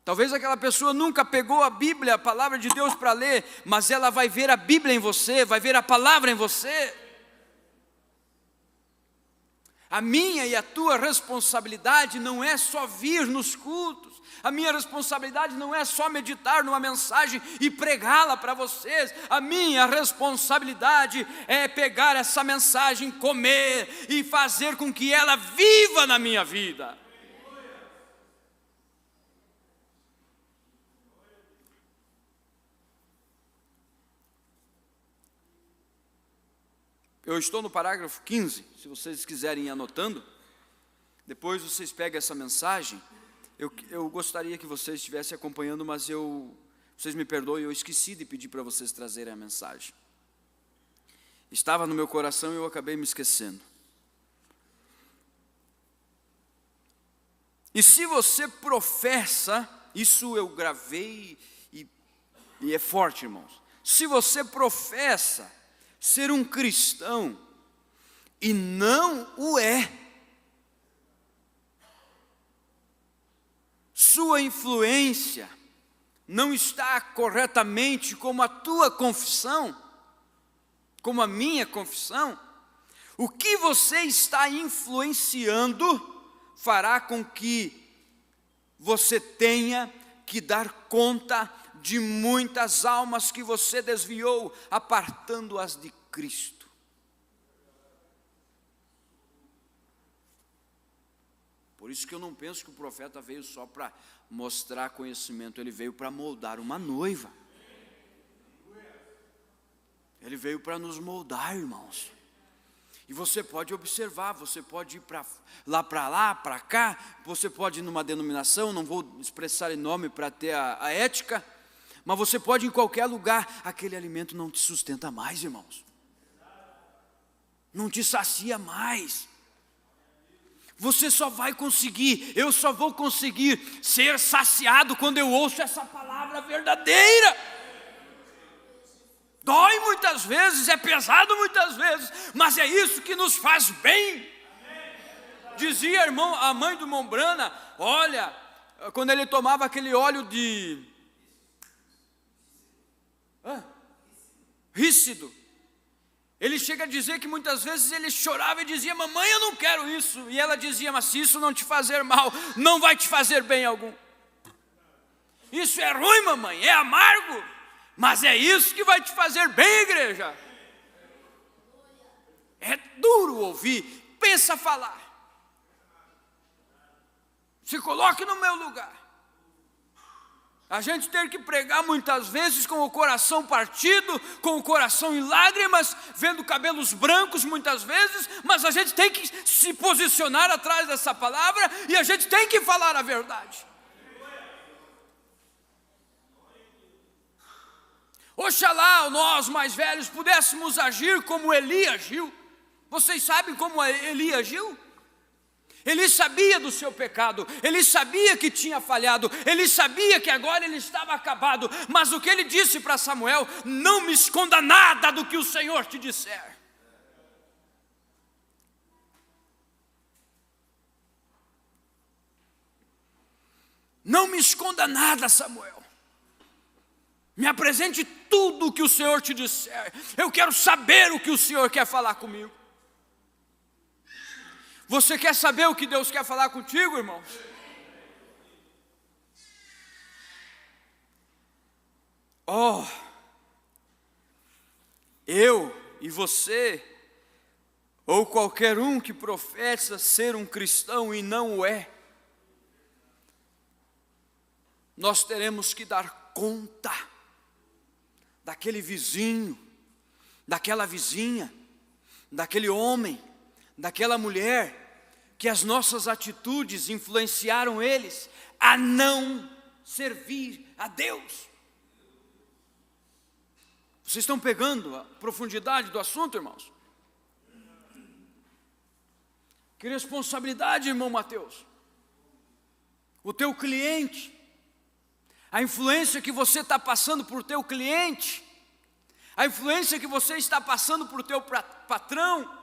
Talvez aquela pessoa nunca pegou a Bíblia, a palavra de Deus para ler, mas ela vai ver a Bíblia em você, vai ver a palavra em você. A minha e a tua responsabilidade não é só vir nos cultos. A minha responsabilidade não é só meditar numa mensagem e pregá-la para vocês. A minha responsabilidade é pegar essa mensagem, comer e fazer com que ela viva na minha vida. Eu estou no parágrafo 15, se vocês quiserem ir anotando. Depois vocês pegam essa mensagem. Eu gostaria que vocês estivessem acompanhando, mas vocês me perdoem, eu esqueci de pedir para vocês trazerem a mensagem. Estava no meu coração e eu acabei me esquecendo. E se você professa, isso eu gravei e é forte, irmãos. Se você professa ser um cristão e não o é, sua influência não está corretamente como a tua confissão, como a minha confissão, o que você está influenciando fará com que você tenha que dar conta de muitas almas que você desviou, apartando-as de Cristo. Por isso que eu não penso que o profeta veio só para mostrar conhecimento, ele veio para moldar uma noiva. Ele veio para nos moldar, irmãos. E você pode observar, você pode ir lá, para cá, você pode ir numa denominação, não vou expressar em nome para ter a ética, mas você pode ir em qualquer lugar, aquele alimento não te sustenta mais, irmãos. Não te sacia mais. Você só vai conseguir, eu só vou conseguir ser saciado quando eu ouço essa palavra verdadeira. Dói muitas vezes, é pesado muitas vezes, mas é isso que nos faz bem. Dizia a mãe do Mombrana, olha, quando ele tomava aquele óleo de rícido, ele chega a dizer que muitas vezes ele chorava e dizia: mamãe, eu não quero isso. E ela dizia: mas se isso não te fazer mal, não vai te fazer bem algum. Isso é ruim, mamãe, é amargo, mas é isso que vai te fazer bem, igreja. É duro ouvir, pensa falar. Se coloque no meu lugar. A gente tem que pregar muitas vezes com o coração partido, com o coração em lágrimas, vendo cabelos brancos muitas vezes, mas a gente tem que se posicionar atrás dessa palavra e a gente tem que falar a verdade. Oxalá nós mais velhos pudéssemos agir como Eli agiu. Vocês sabem como Eli agiu? Ele sabia do seu pecado, ele sabia que tinha falhado, ele sabia que agora ele estava acabado, mas o que ele disse para Samuel: não me esconda nada do que o Senhor te disser. Não me esconda nada, Samuel. Me apresente tudo o que o Senhor te disser. Eu quero saber o que o Senhor quer falar comigo. Você quer saber o que Deus quer falar contigo, irmãos? Oh, eu e você, ou qualquer um que professa ser um cristão e não o é, nós teremos que dar conta daquele vizinho, daquela vizinha, daquele homem, daquela mulher, que as nossas atitudes influenciaram eles a não servir a Deus. Vocês estão pegando a profundidade do assunto, irmãos? Que responsabilidade, irmão Mateus. O teu cliente, a influência que você está passando por teu cliente, a influência que você está passando para o teu patrão,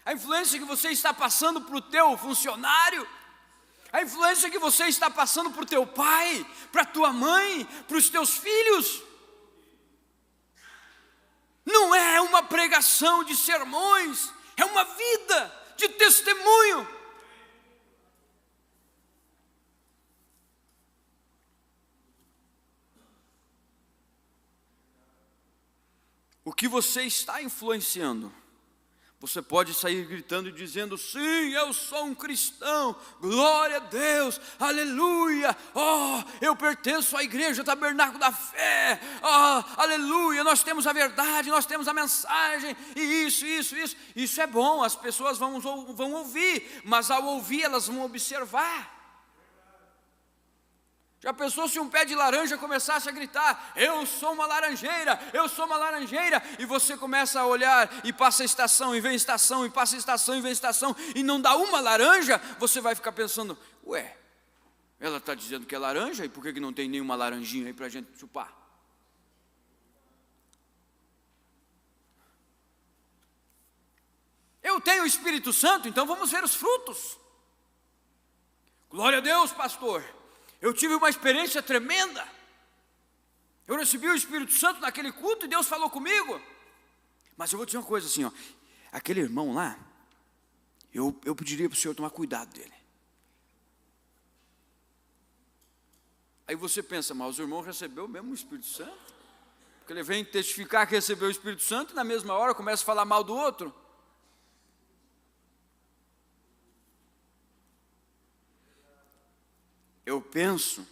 a influência que você está passando para o teu funcionário, a influência que você está passando para o teu pai, para a tua mãe, para os teus filhos. Não é uma pregação de sermões, é uma vida de testemunho. O que você está influenciando? Você pode sair gritando e dizendo: sim, eu sou um cristão, glória a Deus, aleluia, oh, eu pertenço à igreja Tabernáculo da Fé, oh, aleluia, nós temos a verdade, nós temos a mensagem, e isso é bom, as pessoas vão ouvir, mas ao ouvir elas vão observar. Já pensou se um pé de laranja começasse a gritar: eu sou uma laranjeira, eu sou uma laranjeira, e você começa a olhar e passa estação e vem estação, e passa estação e vem estação, e não dá uma laranja, você vai ficar pensando: ué, ela está dizendo que é laranja, e por que não tem nenhuma laranjinha aí para a gente chupar? Eu tenho o Espírito Santo, então vamos ver os frutos. Glória a Deus, pastor. Eu tive uma experiência tremenda. Eu recebi o Espírito Santo naquele culto e Deus falou comigo. Mas eu vou dizer uma coisa assim, ó, aquele irmão lá, eu pediria para o senhor tomar cuidado dele. Aí você pensa: mas o irmão recebeu mesmo o Espírito Santo? Porque ele vem testificar que recebeu o Espírito Santo e na mesma hora começa a falar mal do outro. Eu penso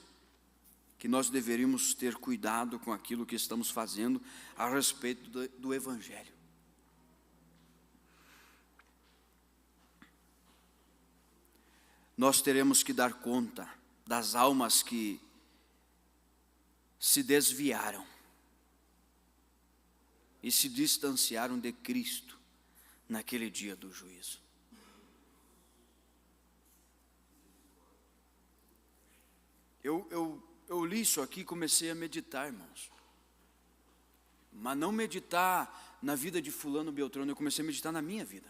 que nós deveríamos ter cuidado com aquilo que estamos fazendo a respeito do Evangelho. Nós teremos que dar conta das almas que se desviaram e se distanciaram de Cristo naquele dia do juízo. Eu li isso aqui e comecei a meditar, irmãos. Mas não meditar na vida de fulano Beltrano, eu comecei a meditar na minha vida.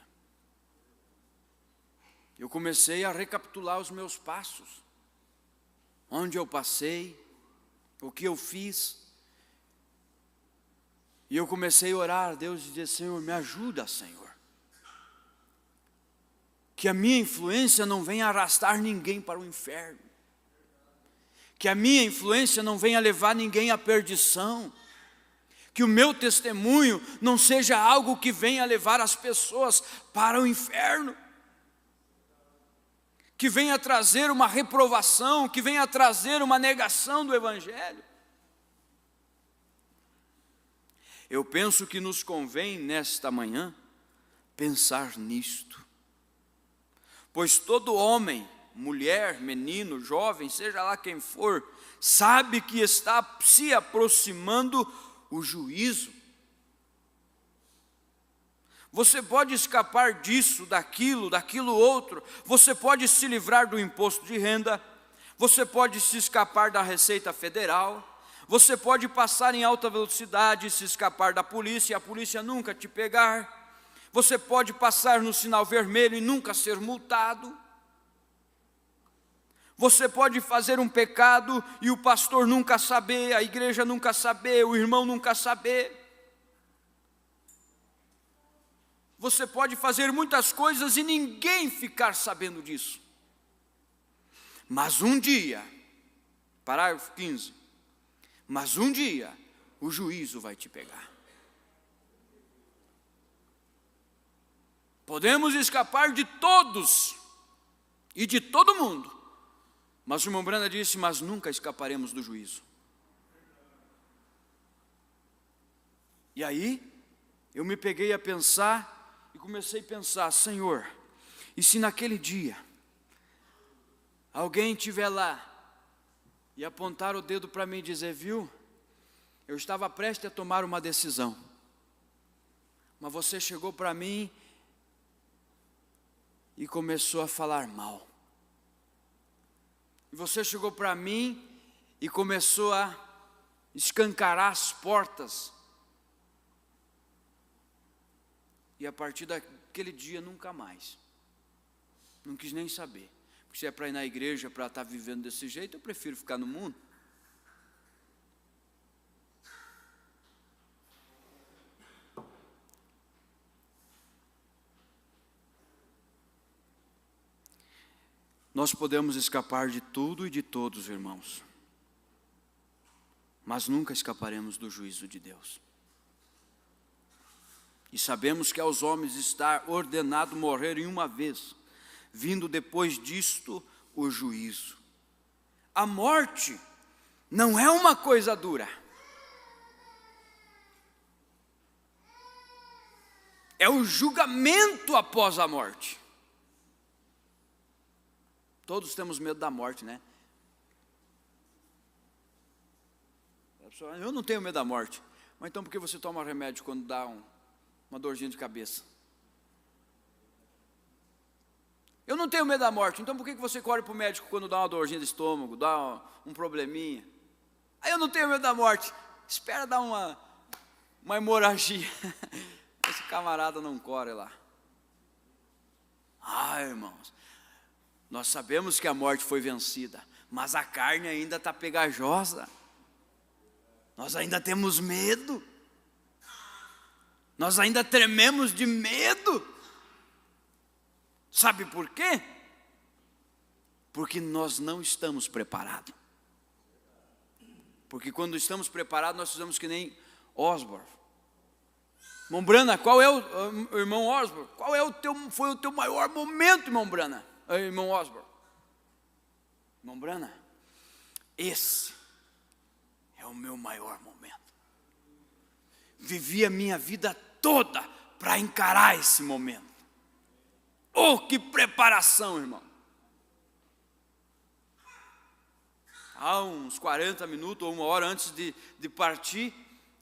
Eu comecei a recapitular os meus passos. Onde eu passei, o que eu fiz. E eu comecei a orar a Deus e dizer: Senhor, me ajuda, Senhor. Que a minha influência não venha arrastar ninguém para o inferno. Que a minha influência não venha levar ninguém à perdição. Que o meu testemunho não seja algo que venha levar as pessoas para o inferno. Que venha trazer uma reprovação, que venha trazer uma negação do Evangelho. Eu penso que nos convém nesta manhã pensar nisto. Pois todo homem, mulher, menino, jovem, seja lá quem for, sabe que está se aproximando o juízo. Você pode escapar disso, daquilo outro, você pode se livrar do imposto de renda, você pode se escapar da Receita Federal, você pode passar em alta velocidade e se escapar da polícia e a polícia nunca te pegar, você pode passar no sinal vermelho e nunca ser multado. Você pode fazer um pecado e o pastor nunca saber, a igreja nunca saber, o irmão nunca saber. Você pode fazer muitas coisas e ninguém ficar sabendo disso. Mas um dia, parágrafo 15, mas um dia o juízo vai te pegar. Podemos escapar de todos e de todo mundo, mas o irmão Brana disse, mas nunca escaparemos do juízo. E aí, eu me peguei a pensar e comecei a pensar, Senhor, e se naquele dia alguém estiver lá e apontar o dedo para mim e dizer, viu, eu estava prestes a tomar uma decisão, mas você chegou para mim e começou a falar mal. E você chegou para mim e começou a escancarar as portas. E a partir daquele dia, nunca mais. Não quis nem saber. Porque se é para ir na igreja, para estar vivendo desse jeito, eu prefiro ficar no mundo. Nós podemos escapar de tudo e de todos, irmãos. Mas nunca escaparemos do juízo de Deus. E sabemos que aos homens está ordenado morrer em uma vez, vindo depois disto o juízo. A morte não é uma coisa dura. É o julgamento após a morte. Todos temos medo da morte, né? A pessoa, eu não tenho medo da morte. Mas então por que você toma remédio quando dá uma dorzinha de cabeça? Eu não tenho medo da morte, então por que você corre para o médico quando dá uma dorzinha de estômago, dá um probleminha? Aí eu não tenho medo da morte, espera dar uma hemorragia. Esse camarada não corre lá. Irmãos, nós sabemos que a morte foi vencida, mas a carne ainda está pegajosa. Nós ainda temos medo. Nós ainda trememos de medo. Sabe por quê? Porque nós não estamos preparados. Porque quando estamos preparados, nós fizemos que nem Osborne. Irmão Brana, qual é o irmão Osborne? Foi o teu maior momento, irmão Brana? Irmão Osborne. Irmão Brana, esse é o meu maior momento. Vivi a minha vida toda para encarar esse momento. Oh, que preparação, irmão. Há uns 40 minutos ou uma hora antes de partir,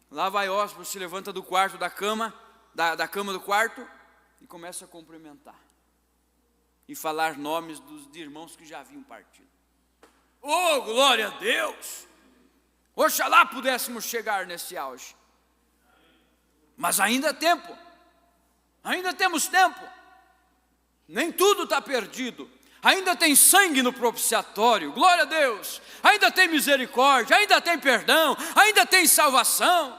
lá vai Osborne, se levanta do quarto da cama do quarto e começa a cumprimentar. E falar nomes de irmãos que já haviam partido. Oh, glória a Deus! Oxalá pudéssemos chegar nesse auge. Mas ainda é tempo. Ainda temos tempo. Nem tudo está perdido. Ainda tem sangue no propiciatório, glória a Deus. Ainda tem misericórdia, ainda tem perdão, ainda tem salvação.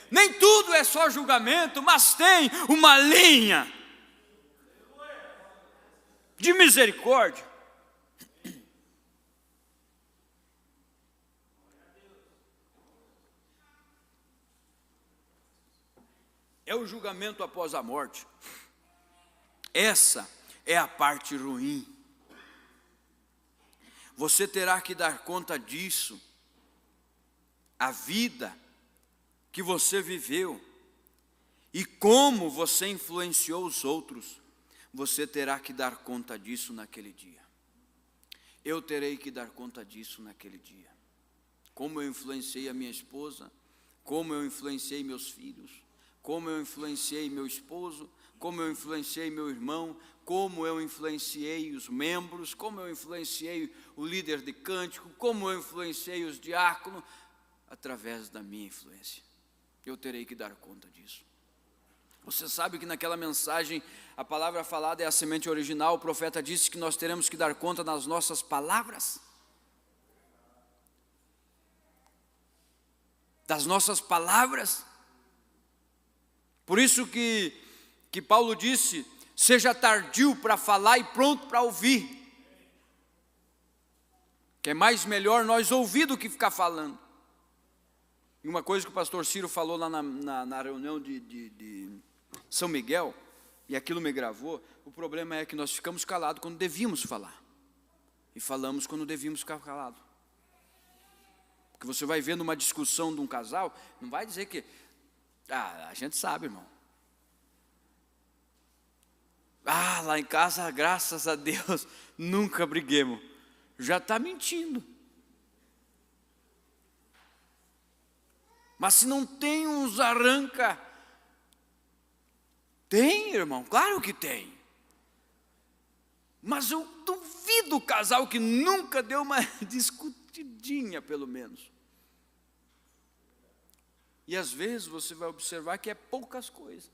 Nem tudo é só julgamento, mas tem uma linha de misericórdia. É o julgamento após a morte. Essa é a parte ruim. Você terá que dar conta disso. A vida que você viveu e como você influenciou os outros, você terá que dar conta disso naquele dia. Eu terei que dar conta disso naquele dia. Como eu influenciei a minha esposa, como eu influenciei meus filhos, como eu influenciei meu esposo, como eu influenciei meu irmão, como eu influenciei os membros, como eu influenciei o líder de cântico, como eu influenciei os diáconos, através da minha influência. Eu terei que dar conta disso. Você sabe que naquela mensagem, a palavra falada é a semente original, o profeta disse que nós teremos que dar conta das nossas palavras. Das nossas palavras. Por isso que que Paulo disse: seja tardio para falar e pronto para ouvir. Que é mais melhor nós ouvir do que ficar falando. E uma coisa que o pastor Ciro falou lá na reunião de São Miguel, e aquilo me gravou, o problema é que nós ficamos calados quando devíamos falar. E falamos quando devíamos ficar calados. Porque você vai ver numa discussão de um casal, não vai dizer que... a gente sabe, irmão. Lá em casa, graças a Deus, nunca briguemos. Já está mentindo. Mas se não tem uns arranca... Tem, irmão, claro que tem. Mas eu duvido o casal que nunca deu uma discutidinha, pelo menos. E às vezes você vai observar que é poucas coisas.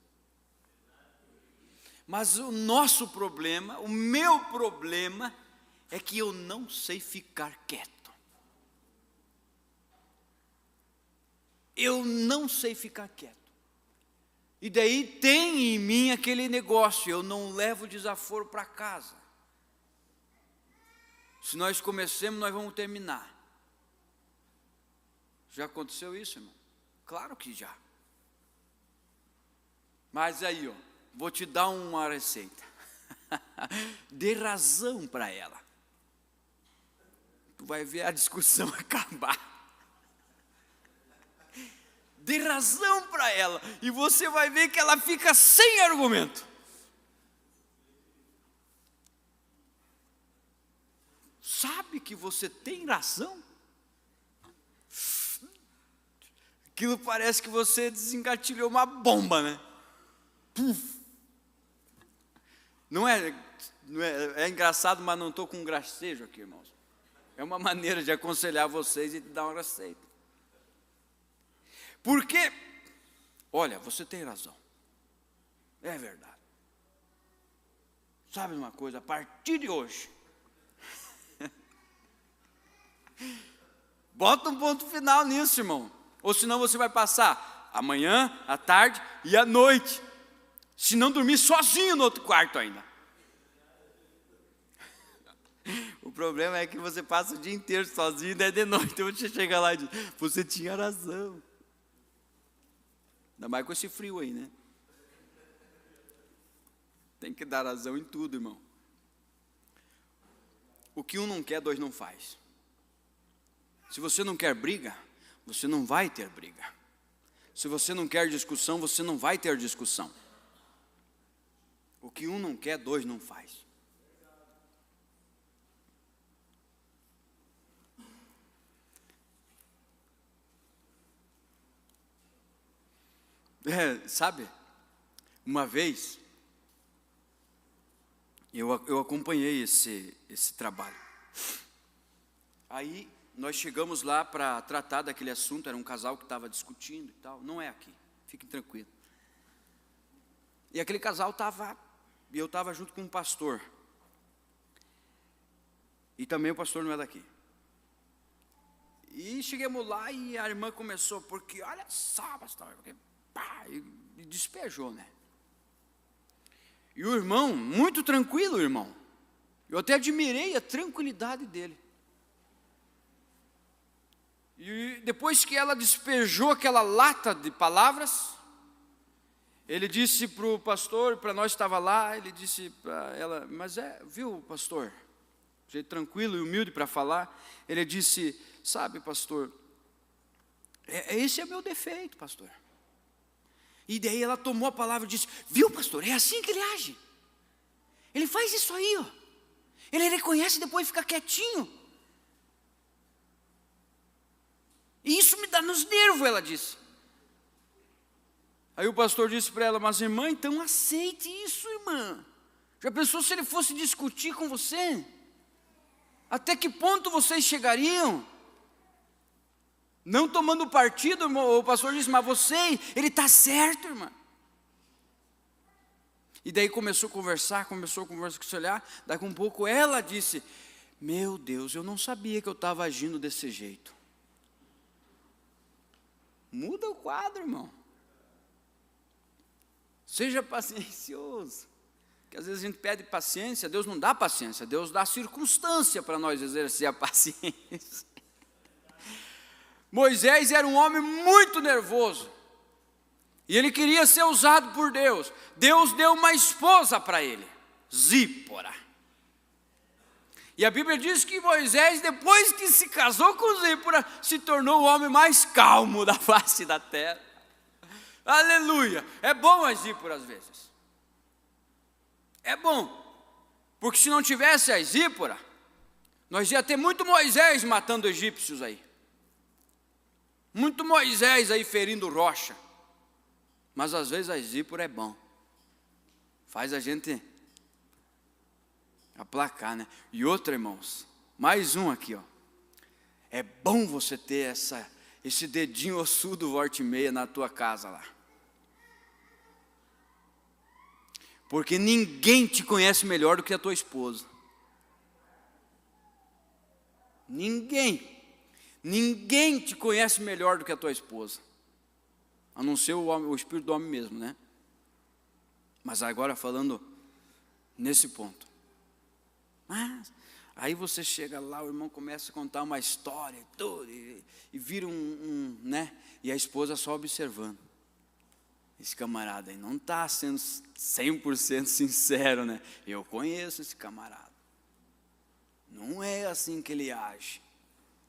Mas o nosso problema, o meu problema, é que eu não sei ficar quieto. Eu não sei ficar quieto. E daí tem em mim aquele negócio, eu não levo desaforo para casa. Se nós começamos, nós vamos terminar. Já aconteceu isso, irmão? Claro que já. Mas aí, vou te dar uma receita. Dê razão para ela. Tu vai ver a discussão acabar. Dê razão para ela, e você vai ver que ela fica sem argumento. Sabe que você tem razão? Aquilo parece que você desengatilhou uma bomba, né? Não é engraçado, mas não estou com um gracejo aqui, irmãos. É uma maneira de aconselhar vocês e de dar uma receita. Porque, olha, você tem razão. É verdade. Sabe uma coisa? A partir de hoje, bota um ponto final nisso, irmão. Ou senão você vai passar a manhã, a tarde e a noite. Se não dormir sozinho no outro quarto ainda. O problema é que você passa o dia inteiro sozinho e daí de noite você chega lá e diz: você tinha razão. Ainda mais com esse frio aí, né? Tem que dar razão em tudo, irmão. O que um não quer, dois não faz. Se você não quer briga, você não vai ter briga. Se você não quer discussão, você não vai ter discussão. O que um não quer, dois não faz. Sabe, uma vez, eu acompanhei esse trabalho. Aí, nós chegamos lá para tratar daquele assunto, era um casal que estava discutindo e tal. Não é aqui, fiquem tranquilos. E aquele casal estava, e eu estava junto com um pastor. E também o pastor não é daqui. E chegamos lá e a irmã começou, porque olha só, pastor, porque... E despejou, né? E o irmão, muito tranquilo, irmão. Eu até admirei a tranquilidade dele. E depois que ela despejou aquela lata de palavras, ele disse para o pastor, para nós que estava lá, ele disse para ela: mas viu, pastor, jeito tranquilo e humilde para falar. Ele disse: sabe, pastor, esse é meu defeito, pastor. E daí ela tomou a palavra e disse: viu, pastor, é assim que ele age. Ele faz isso aí, Ele reconhece e depois fica quietinho. E isso me dá nos nervos, ela disse. Aí o pastor disse para ela: mas irmã, então aceite isso, irmã. Já pensou se ele fosse discutir com você? Até que ponto vocês chegariam? Não tomando partido, o pastor disse: mas ele está certo, irmã. E daí começou a conversar com esse olhar. Daqui um pouco ela disse: meu Deus, eu não sabia que eu estava agindo desse jeito. Muda o quadro, irmão. Seja paciencioso. Porque às vezes a gente pede paciência, Deus não dá paciência, Deus dá circunstância para nós exercer a paciência. Moisés era um homem muito nervoso. E ele queria ser usado por Deus. Deus deu uma esposa para ele, Zípora. E a Bíblia diz que Moisés, depois que se casou com Zípora, se tornou o homem mais calmo da face da terra. Aleluia! É bom a Zípora às vezes. É bom. Porque se não tivesse a Zípora, nós ia ter muito Moisés matando egípcios aí. Muito Moisés aí ferindo rocha. Mas às vezes a Zípora é bom. Faz a gente aplacar, né? E outra, irmãos, mais um aqui, ó. É bom você ter esse dedinho ossudo volta e meia na tua casa lá. Porque ninguém te conhece melhor do que a tua esposa. Ninguém. Ninguém te conhece melhor do que a tua esposa. A não ser o espírito do homem mesmo, né? Mas agora falando nesse ponto. Mas aí você chega lá, o irmão começa a contar uma história e tudo, e vira né? E a esposa só observando. Esse camarada aí não está sendo 100% sincero, né? Eu conheço esse camarada. Não é assim que ele age.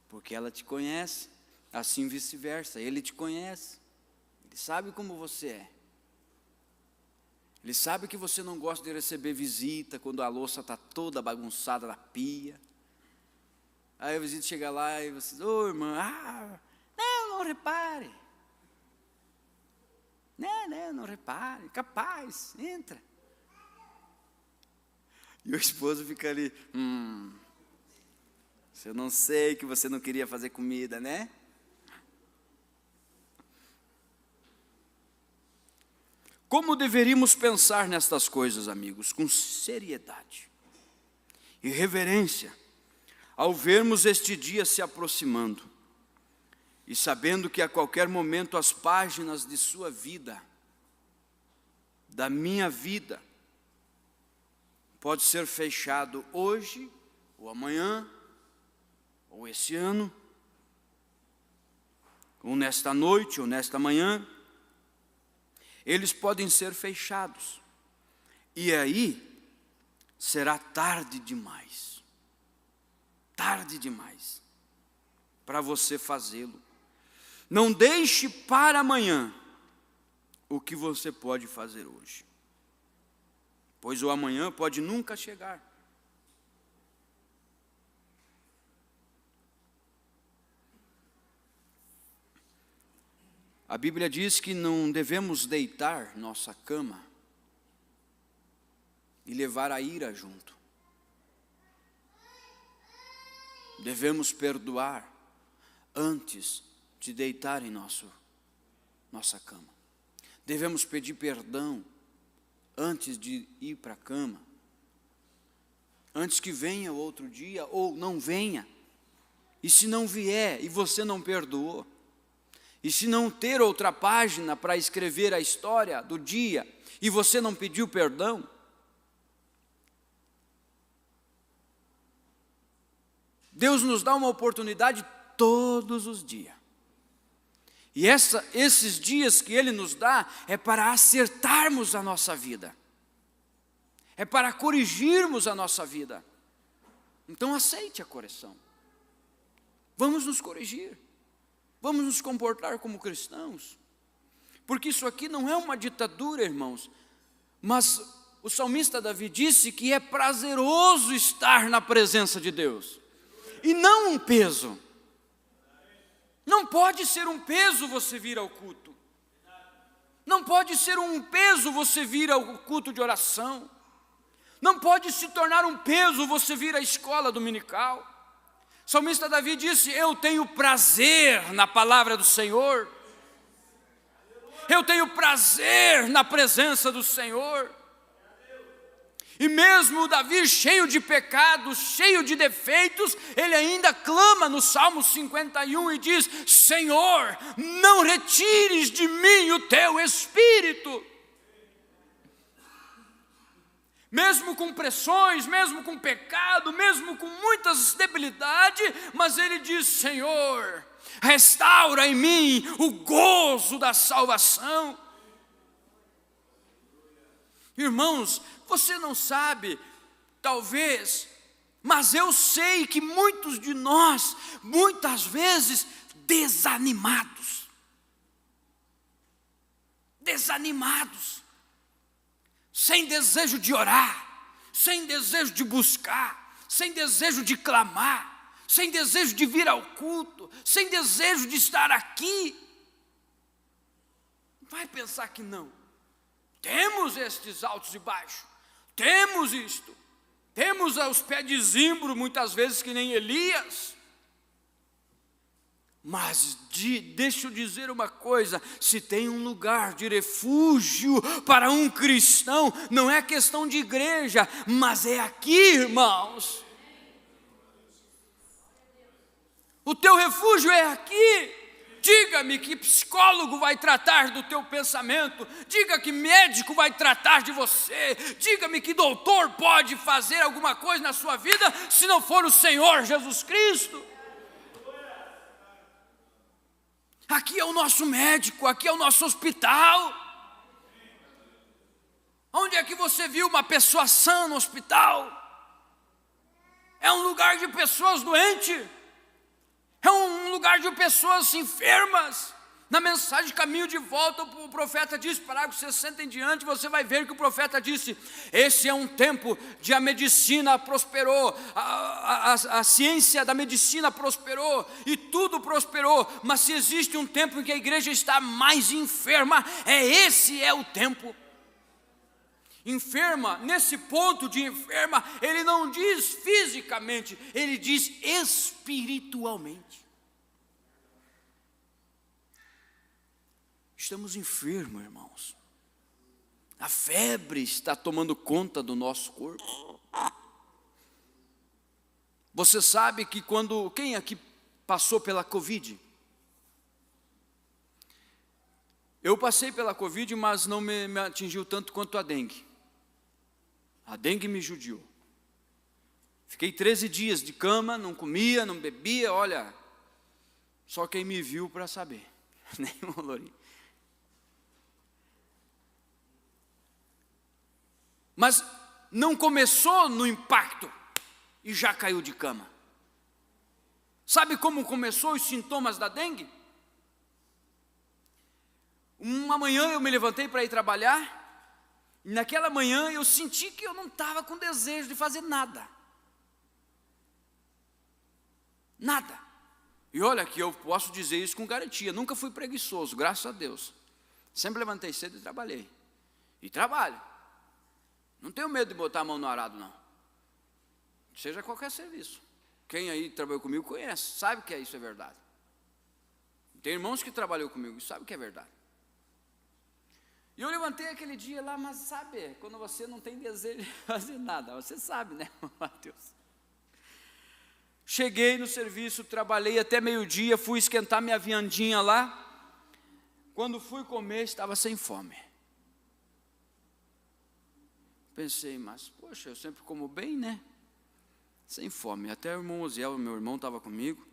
Porque ela te conhece, assim vice-versa. Ele te conhece. Ele sabe como você é. Ele sabe que você não gosta de receber visita quando a louça está toda bagunçada na pia. Aí a visita chega lá e você diz: ô irmã, não repare. Não repare. Capaz, entra. E o esposo fica ali: eu não sei que você não queria fazer comida, né? Como deveríamos pensar nestas coisas, amigos? Com seriedade e reverência, ao vermos este dia se aproximando e sabendo que a qualquer momento as páginas de sua vida, da minha vida, pode ser fechado hoje ou amanhã, ou esse ano, ou nesta noite, ou nesta manhã. Eles podem ser fechados, e aí será tarde demais para você fazê-lo. Não deixe para amanhã o que você pode fazer hoje, pois o amanhã pode nunca chegar. A Bíblia diz que não devemos deitar nossa cama e levar a ira junto. Devemos perdoar antes de deitar em nossa cama. Devemos pedir perdão antes de ir para a cama. Antes que venha outro dia ou não venha. E se não vier e você não perdoou, e se não ter outra página para escrever a história do dia, e você não pediu perdão, Deus nos dá uma oportunidade todos os dias. E esses dias que Ele nos dá é para acertarmos a nossa vida. É para corrigirmos a nossa vida. Então aceite a correção. Vamos nos corrigir. Vamos nos comportar como cristãos, porque isso aqui não é uma ditadura, irmãos, mas o salmista Davi disse que é prazeroso estar na presença de Deus, e não um peso. Não pode ser um peso você vir ao culto, não pode ser um peso você vir ao culto de oração, não pode se tornar um peso você vir à escola dominical. O salmista Davi disse: eu tenho prazer na palavra do Senhor, eu tenho prazer na presença do Senhor. E mesmo Davi, cheio de pecados, cheio de defeitos, ele ainda clama no Salmo 51 e diz: Senhor, não retires de mim o teu Espírito. mesmo com pressões, mesmo com pecado, mesmo com muitas debilidades, mas ele diz: Senhor, restaura em mim o gozo da salvação. Irmãos, você não sabe, talvez, mas eu sei que muitos de nós, muitas vezes, desanimados, sem desejo de orar, sem desejo de buscar, sem desejo de clamar, sem desejo de vir ao culto, sem desejo de estar aqui. Vai pensar que não. Temos estes altos e baixos, temos isto, temos os pés de zimbro, muitas vezes que nem Elias. Mas deixa eu dizer uma coisa: se tem um lugar de refúgio para um cristão, não é questão de igreja, mas é aqui, irmãos. O teu refúgio é aqui. Diga-me que psicólogo vai tratar do teu pensamento, diga que médico vai tratar de você, diga-me que doutor pode fazer alguma coisa na sua vida, se não for o Senhor Jesus Cristo. Aqui é o nosso médico, aqui é o nosso hospital. Onde é que você viu uma pessoa sã no hospital? É um lugar de pessoas doentes, é um lugar de pessoas enfermas. Na mensagem Caminho de Volta, o profeta diz, parágrafo 60 em diante, você vai ver que o profeta disse: esse é um tempo de a medicina prosperou, a ciência da medicina prosperou, e tudo prosperou, mas se existe um tempo em que a igreja está mais enferma, esse é o tempo. Enferma, nesse ponto de enferma, ele não diz fisicamente, ele diz espiritualmente. Estamos enfermos, irmãos. A febre está tomando conta do nosso corpo. Você sabe que quem aqui passou pela Covid? Eu passei pela Covid, mas não me atingiu tanto quanto a dengue. A dengue me judiou. Fiquei 13 dias de cama, não comia, não bebia, olha, só quem me viu para saber, nem o Lourinho. Mas não começou no impacto e já caiu de cama. Sabe como começou os sintomas da dengue? Uma manhã eu me levantei para ir trabalhar, e naquela manhã eu senti que eu não estava com desejo de fazer nada. Nada. E olha que eu posso dizer isso com garantia, nunca fui preguiçoso, graças a Deus. Sempre levantei cedo e trabalhei. E trabalho. Não tenho medo de botar a mão no arado, não. Seja qualquer serviço. Quem aí trabalhou comigo conhece, sabe que isso é verdade. Tem irmãos que trabalhou comigo e sabem que é verdade. E eu levantei aquele dia lá, mas sabe, quando você não tem desejo de fazer nada, você sabe, né, Mateus? Cheguei no serviço, trabalhei até meio-dia, fui esquentar minha viandinha lá. Quando fui comer, estava sem fome. Pensei, mas poxa, eu sempre como bem, né? Sem fome. Até o irmão Osiel, meu irmão, estava comigo.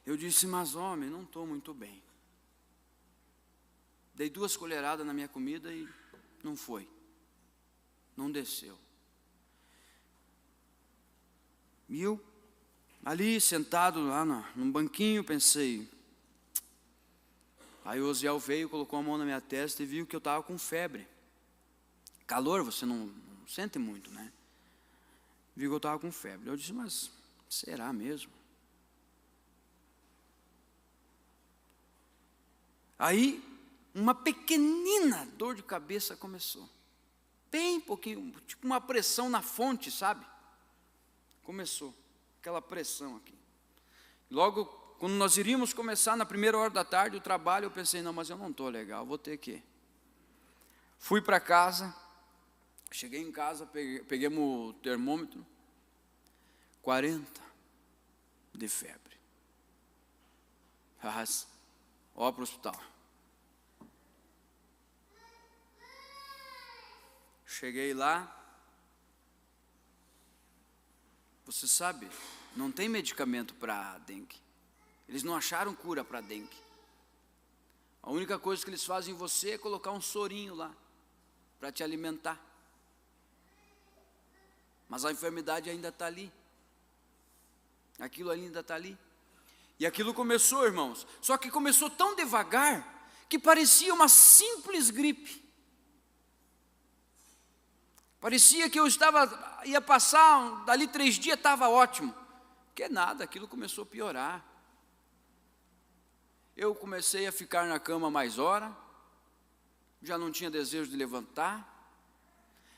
Eu disse, mas homem, não estou muito bem. Dei 2 colheradas na minha comida e não foi. Não desceu. E eu, ali sentado lá num banquinho, pensei. Aí o Osiel veio, colocou a mão na minha testa e viu que eu estava com febre. Calor você não sente muito, né? Viu que eu estava com febre. Eu disse, mas será mesmo? Aí, uma pequenina dor de cabeça começou. Bem pouquinho, tipo uma pressão na fonte, sabe? Começou, aquela pressão aqui. Logo, quando nós iríamos começar, na primeira hora da tarde, o trabalho, eu pensei, não, mas eu não estou legal, vou ter que ir. Fui para casa. Cheguei em casa, peguemos o termômetro, 40 de febre. Ó para o hospital. Cheguei lá, Você sabe, não tem medicamento para dengue. Eles não acharam cura para dengue. A única coisa que eles fazem em você é colocar um sorinho lá, para te alimentar. Mas a enfermidade ainda está ali. Aquilo ainda está ali. E aquilo começou, irmãos, só que começou tão devagar, que parecia uma simples gripe. Parecia que ia passar, dali 3 dias estava ótimo. Que nada, aquilo começou a piorar. Eu comecei a ficar na cama mais hora, já não tinha desejo de levantar,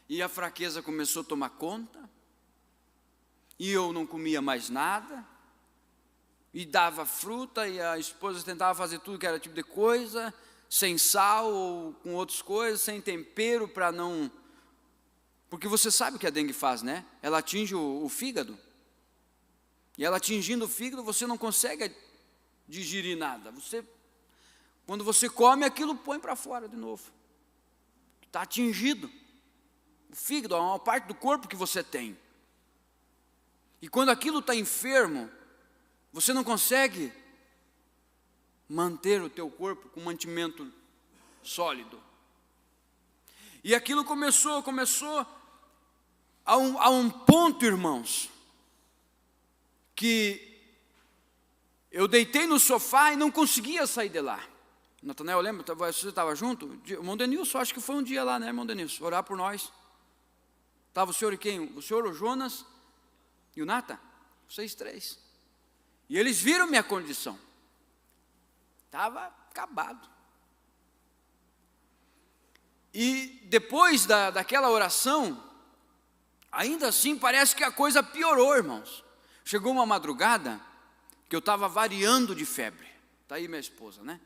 e a fraqueza começou a tomar conta, e eu não comia mais nada, e dava fruta, e a esposa tentava fazer tudo que era tipo de coisa, sem sal ou com outras coisas, sem tempero para não... Porque você sabe o que a dengue faz, né? Ela atinge o fígado, e ela atingindo o fígado, você não consegue digerir nada. Quando você come, aquilo põe para fora de novo. Está atingido. O fígado é uma parte do corpo que você tem. E quando aquilo está enfermo, você não consegue manter o teu corpo com mantimento sólido. E aquilo começou a um ponto, irmãos, que eu deitei no sofá e não conseguia sair de lá. Natanael, lembra? Você estava junto? O irmão Denilson, acho que foi um dia lá, né, irmão Denilson? Orar por nós. Estava o senhor e quem? O senhor, o Jonas e o Nata? Vocês 3. E eles viram minha condição. Estava acabado. E depois daquela oração, ainda assim parece que a coisa piorou, irmãos. Chegou uma madrugada que eu estava variando de febre. Está aí minha esposa, né?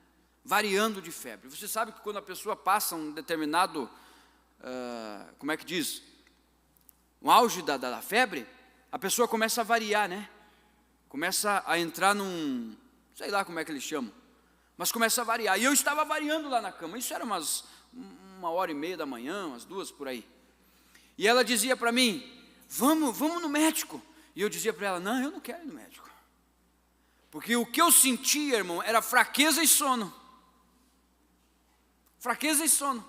Variando de febre. Você sabe que quando a pessoa passa um determinado, como é que diz? Um auge da febre, a pessoa começa a variar, né? Começa a entrar num, sei lá como é que eles chamam, mas começa a variar. E eu estava variando lá na cama. Isso era umas 1h30 da manhã, umas 2 por aí. E ela dizia para mim, vamos no médico. E eu dizia para ela, não, eu não quero ir no médico. Porque o que eu sentia, irmão, era fraqueza e sono. Fraqueza e sono.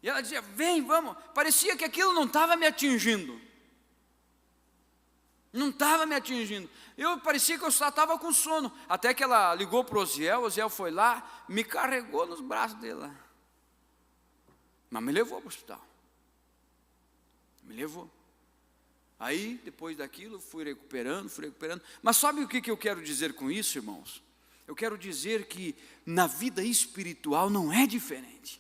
E ela dizia, vem, vamos. Parecia que aquilo não estava me atingindo. Não estava me atingindo. Parecia que eu só estava com sono. Até que ela ligou para o Osiel foi lá, me carregou nos braços dela. Mas me levou para o hospital. Me levou. Aí, depois daquilo, fui recuperando. Mas sabe o que eu quero dizer com isso, irmãos? Eu quero dizer que na vida espiritual não é diferente.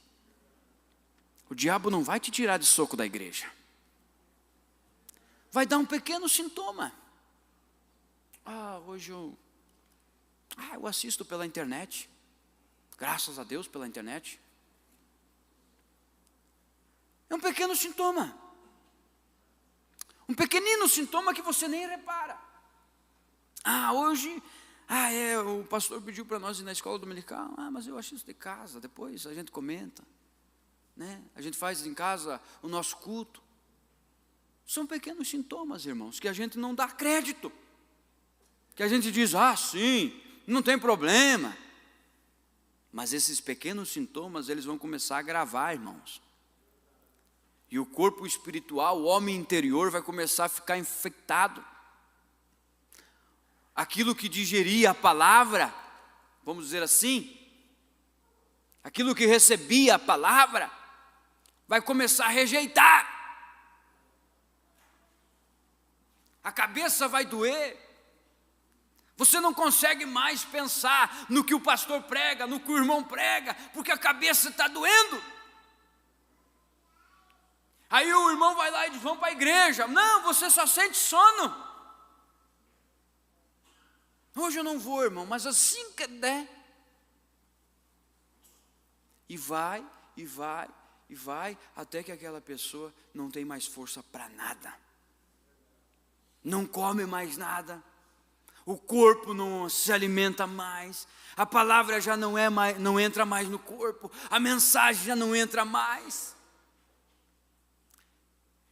O diabo não vai te tirar de soco da igreja. Vai dar um pequeno sintoma. Hoje eu assisto pela internet. Graças a Deus pela internet. É um pequeno sintoma. Um pequenino sintoma que você nem repara. Hoje, o pastor pediu para nós ir na escola dominical. Mas eu assisto de casa, depois a gente comenta, né? A gente faz em casa o nosso culto. São pequenos sintomas, irmãos, que a gente não dá crédito. Que a gente diz, sim, não tem problema. Mas esses pequenos sintomas, eles vão começar a agravar, irmãos. E o corpo espiritual, o homem interior vai começar a ficar infectado. Aquilo que digeria a palavra, vamos dizer assim, aquilo que recebia a palavra, vai começar a rejeitar. A cabeça vai doer. Você não consegue mais pensar no que o pastor prega, no que o irmão prega, porque a cabeça está doendo. Aí o irmão vai lá e diz, vamos para a igreja. Não, você só sente sono. Hoje eu não vou, irmão, mas assim que der. E vai, até que aquela pessoa não tem mais força para nada. Não come mais nada. O corpo não se alimenta mais. A palavra já não entra mais no corpo. A mensagem já não entra mais.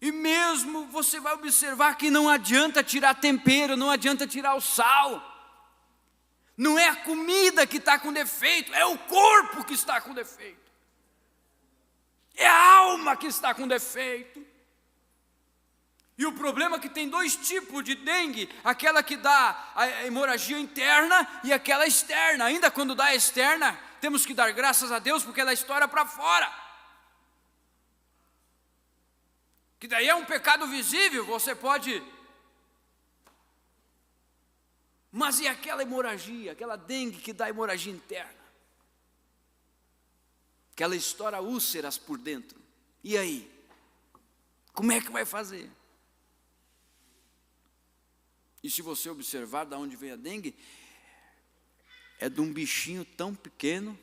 E mesmo mesmo você vai observar que não adianta tirar tempero, não adianta tirar o sal. Não é a comida que está com defeito, é o corpo que está com defeito. É a alma que está com defeito. E o problema é que tem dois tipos de dengue, aquela que dá a hemorragia interna e aquela externa. Ainda quando dá a externa, temos que dar graças a Deus porque ela estoura para fora. Que daí é um pecado visível, você pode... Mas e aquela hemorragia, aquela dengue que dá hemorragia interna? Que ela estoura úlceras por dentro. E aí? Como é que vai fazer? E se você observar de onde vem a dengue, é de um bichinho tão pequeno,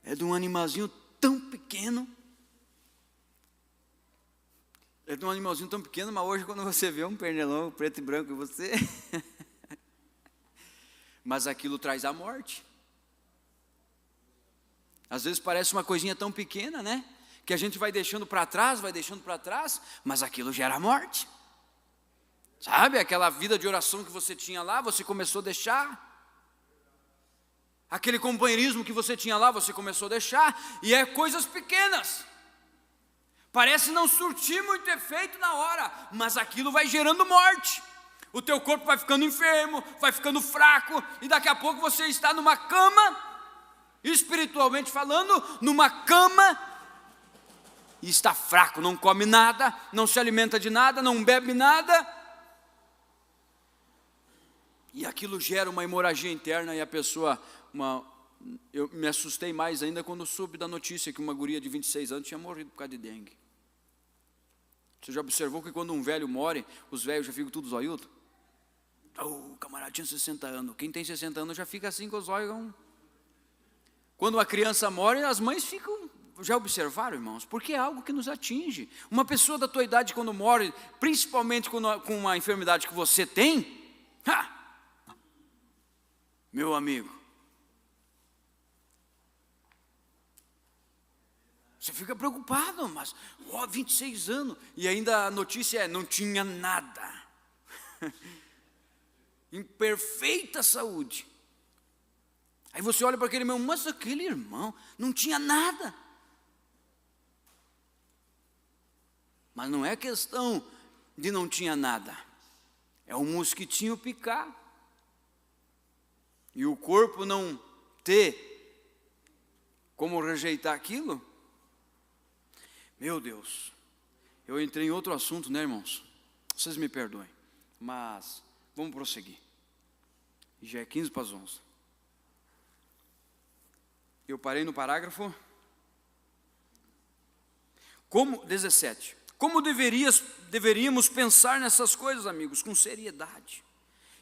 é de um animalzinho tão pequeno, mas hoje quando você vê um pernilongo preto e branco em você, mas aquilo traz a morte. Às vezes parece uma coisinha tão pequena, né? Que a gente vai deixando para trás, mas aquilo gera morte. Sabe, aquela vida de oração que você tinha lá, você começou a deixar. Aquele companheirismo que você tinha lá, você começou a deixar. E é coisas pequenas. Parece não surtir muito efeito na hora, mas aquilo vai gerando morte. O teu corpo vai ficando enfermo, vai ficando fraco, e daqui a pouco você está numa cama, espiritualmente falando, numa cama, e está fraco, não come nada, não se alimenta de nada, não bebe nada, e aquilo gera uma hemorragia interna, e a pessoa, eu me assustei mais ainda quando soube da notícia que uma guria de 26 anos tinha morrido por causa de dengue. Você já observou que quando um velho morre, os velhos já ficam todos zoiudos? O camarada tinha 60 anos, quem tem 60 anos já fica assim com os olhos. Quando uma criança morre, as mães ficam, já observaram, irmãos? Porque é algo que nos atinge. Uma pessoa da tua idade quando morre, principalmente com uma enfermidade que você tem, meu amigo, você fica preocupado, mas 26 anos, e ainda a notícia é, não tinha nada, em perfeita saúde. Aí você olha para aquele irmão, mas aquele irmão não tinha nada. Mas não é questão de não tinha nada, é um mosquitinho picar, e o corpo não ter como rejeitar aquilo. Meu Deus, eu entrei em outro assunto, né, irmãos? Vocês me perdoem, mas vamos prosseguir. Já é 15 para as 11. Eu parei no parágrafo 17. Como deveríamos pensar nessas coisas, amigos? Com seriedade.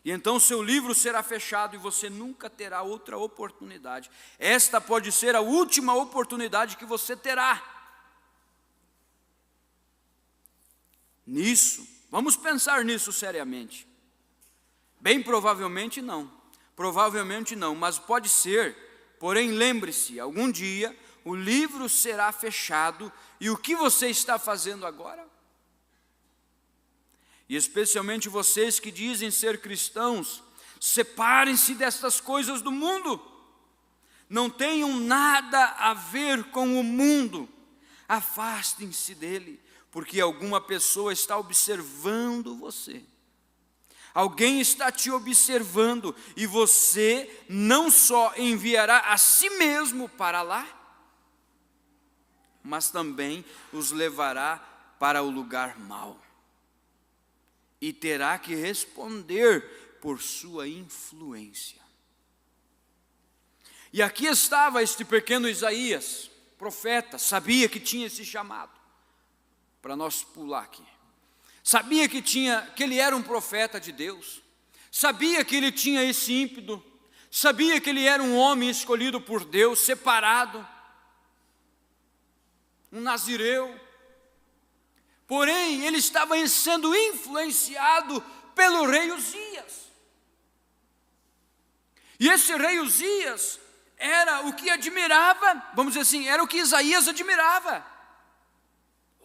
E então seu livro será fechado e você nunca terá outra oportunidade. Esta pode ser a última oportunidade que você terá. Nisso, vamos pensar nisso seriamente. Bem provavelmente não, mas pode ser, porém lembre-se, algum dia o livro será fechado e o que você está fazendo agora? E especialmente vocês que dizem ser cristãos, separem-se destas coisas do mundo, não tenham nada a ver com o mundo, afastem-se dele, porque alguma pessoa está observando você. Alguém está te observando e você não só enviará a si mesmo para lá, mas também os levará para o lugar mau. E terá que responder por sua influência. E aqui estava este pequeno Isaías, profeta, sabia que tinha esse chamado. Para nós pular aqui. Sabia que ele era um profeta de Deus. Sabia que ele tinha esse ímpeto. Sabia que ele era um homem escolhido por Deus, separado. Um nazireu. Porém, ele estava sendo influenciado pelo rei Uzias. E esse rei Uzias era o que admirava, vamos dizer assim, era o que Isaías admirava.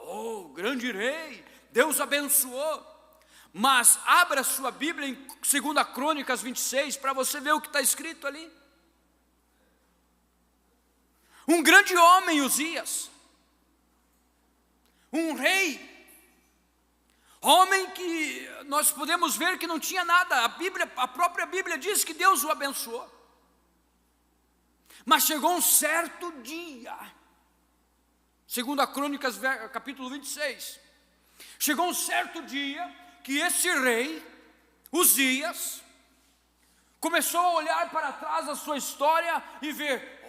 Oh, grande grande rei, Deus abençoou. Mas abra sua Bíblia em 2 Crônicas 26 para você ver o que está escrito ali. Um grande homem, Uzias, um rei, homem que nós podemos ver que não tinha nada. A própria Bíblia diz que Deus o abençoou. Mas chegou um certo dia, 2 Crônicas capítulo 26, chegou um certo dia que esse rei, Uzias, começou a olhar para trás da sua história e ver,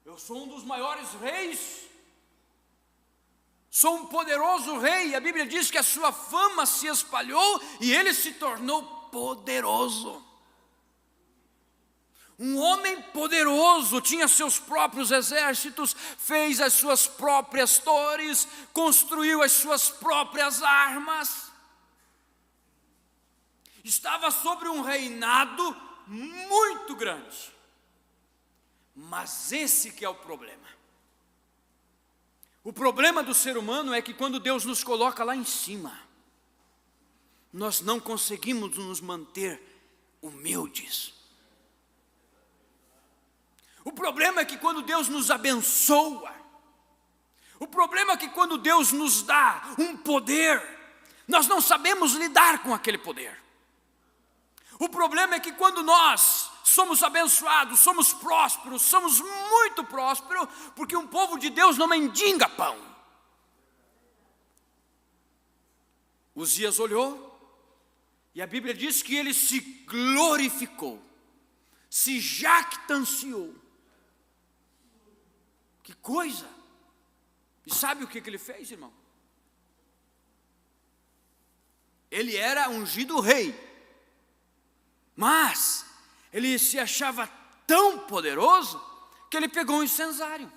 eu sou um dos maiores reis, sou um poderoso rei. A Bíblia diz que a sua fama se espalhou e ele se tornou poderoso. Um homem poderoso, tinha seus próprios exércitos, fez as suas próprias torres, construiu as suas próprias armas. Estava sobre um reinado muito grande. Mas esse que é o problema. O problema do ser humano é que quando Deus nos coloca lá em cima, nós não conseguimos nos manter humildes. O problema é que quando Deus nos abençoa, o problema é que quando Deus nos dá um poder, nós não sabemos lidar com aquele poder. O problema é que quando nós somos abençoados, somos prósperos, somos muito prósperos, porque um povo de Deus não mendiga pão. Uzias olhou, e a Bíblia diz que ele se glorificou, se jactanciou. Que coisa! E sabe o que ele fez, irmão? Ele era ungido rei, mas ele se achava tão poderoso que ele pegou um incensário.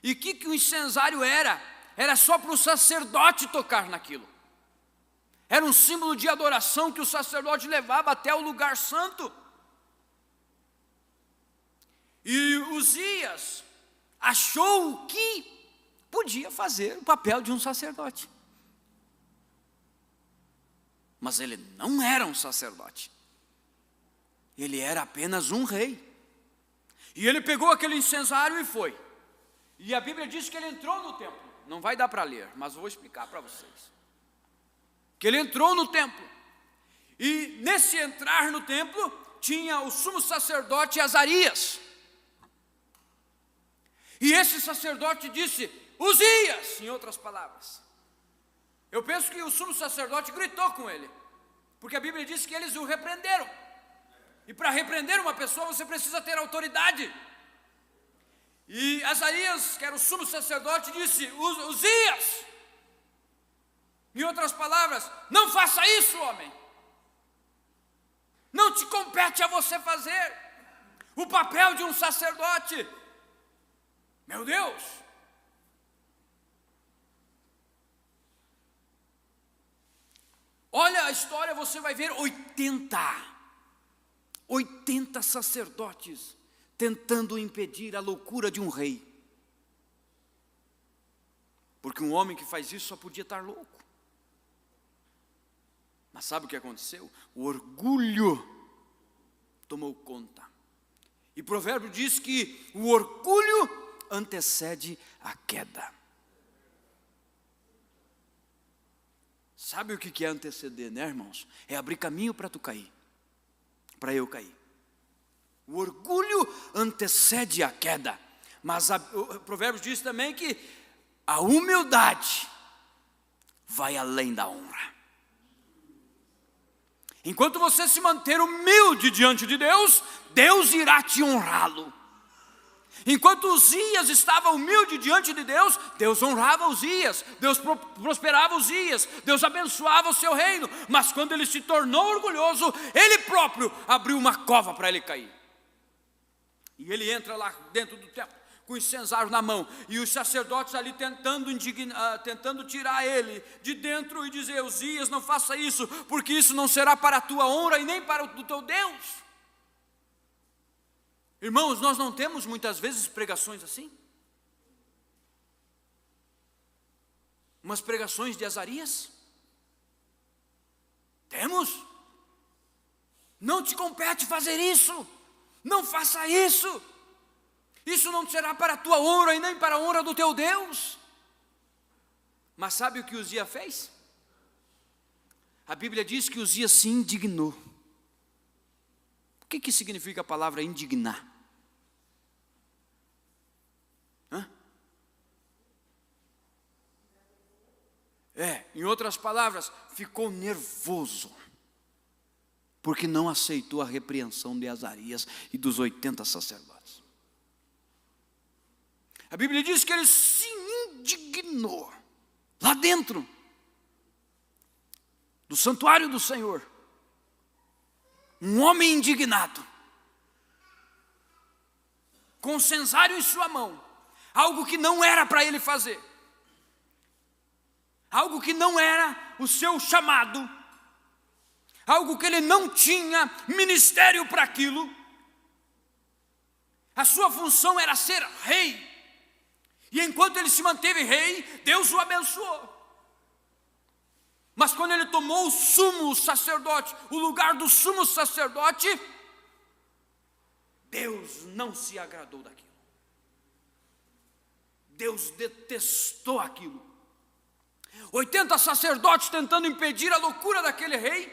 E o que o incensário era? Era só para o sacerdote tocar naquilo. Era um símbolo de adoração que o sacerdote levava até o lugar santo. E Uzias achou que podia fazer o papel de um sacerdote. Mas ele não era um sacerdote. Ele era apenas um rei. E ele pegou aquele incensário e foi. E a Bíblia diz que ele entrou no templo. Não vai dar para ler, mas vou explicar para vocês. Que ele entrou no templo. E nesse entrar no templo, tinha o sumo sacerdote Azarias. E esse sacerdote disse, Uzias, em outras palavras. Eu penso que o sumo sacerdote gritou com ele, porque a Bíblia diz que eles o repreenderam. E para repreender uma pessoa você precisa ter autoridade. E Azarias, que era o sumo sacerdote, disse, Uzias, em outras palavras, não faça isso, homem. Não te compete a você fazer o papel de um sacerdote. Meu Deus! Olha a história, você vai ver 80 sacerdotes tentando impedir a loucura de um rei. Porque um homem que faz isso só podia estar louco. Mas sabe o que aconteceu? O orgulho tomou conta. E Provérbio diz que o orgulho antecede a queda. Sabe o que é anteceder, né, irmãos? É abrir caminho para tu cair, para eu cair. O orgulho antecede a queda. Mas o Provérbio diz também que a humildade vai além da honra. Enquanto você se manter humilde diante de Deus, Deus irá te honrá-lo. Enquanto Uzias estava humilde diante de Deus, Deus honrava Uzias, Deus prosperava Uzias, Deus abençoava o seu reino. Mas quando ele se tornou orgulhoso, ele próprio abriu uma cova para ele cair. E ele entra lá dentro do templo com o incensário na mão, e os sacerdotes ali tentando tirar ele de dentro e dizer, Uzias, não faça isso, porque isso não será para a tua honra e nem para o teu Deus. Irmãos, nós não temos muitas vezes pregações assim? umas pregações de Azarias? Temos? Não te compete fazer isso, não faça isso, isso não será para a tua honra e nem para a honra do teu Deus. Mas sabe o que Uzias fez? A Bíblia diz que Uzias se indignou. O que significa a palavra indignar? Em outras palavras, ficou nervoso, porque não aceitou a repreensão de Azarias e dos 80 sacerdotes. A Bíblia diz que ele se indignou, lá dentro do santuário do Senhor, um homem indignado, com o censário em sua mão, algo que não era para ele fazer, algo que não era o seu chamado, algo que ele não tinha ministério para aquilo. A sua função era ser rei, e enquanto ele se manteve rei, Deus o abençoou. Mas quando ele tomou o sumo sacerdote, o lugar do sumo sacerdote, Deus não se agradou daquilo. Deus detestou aquilo. 80 sacerdotes tentando impedir a loucura daquele rei,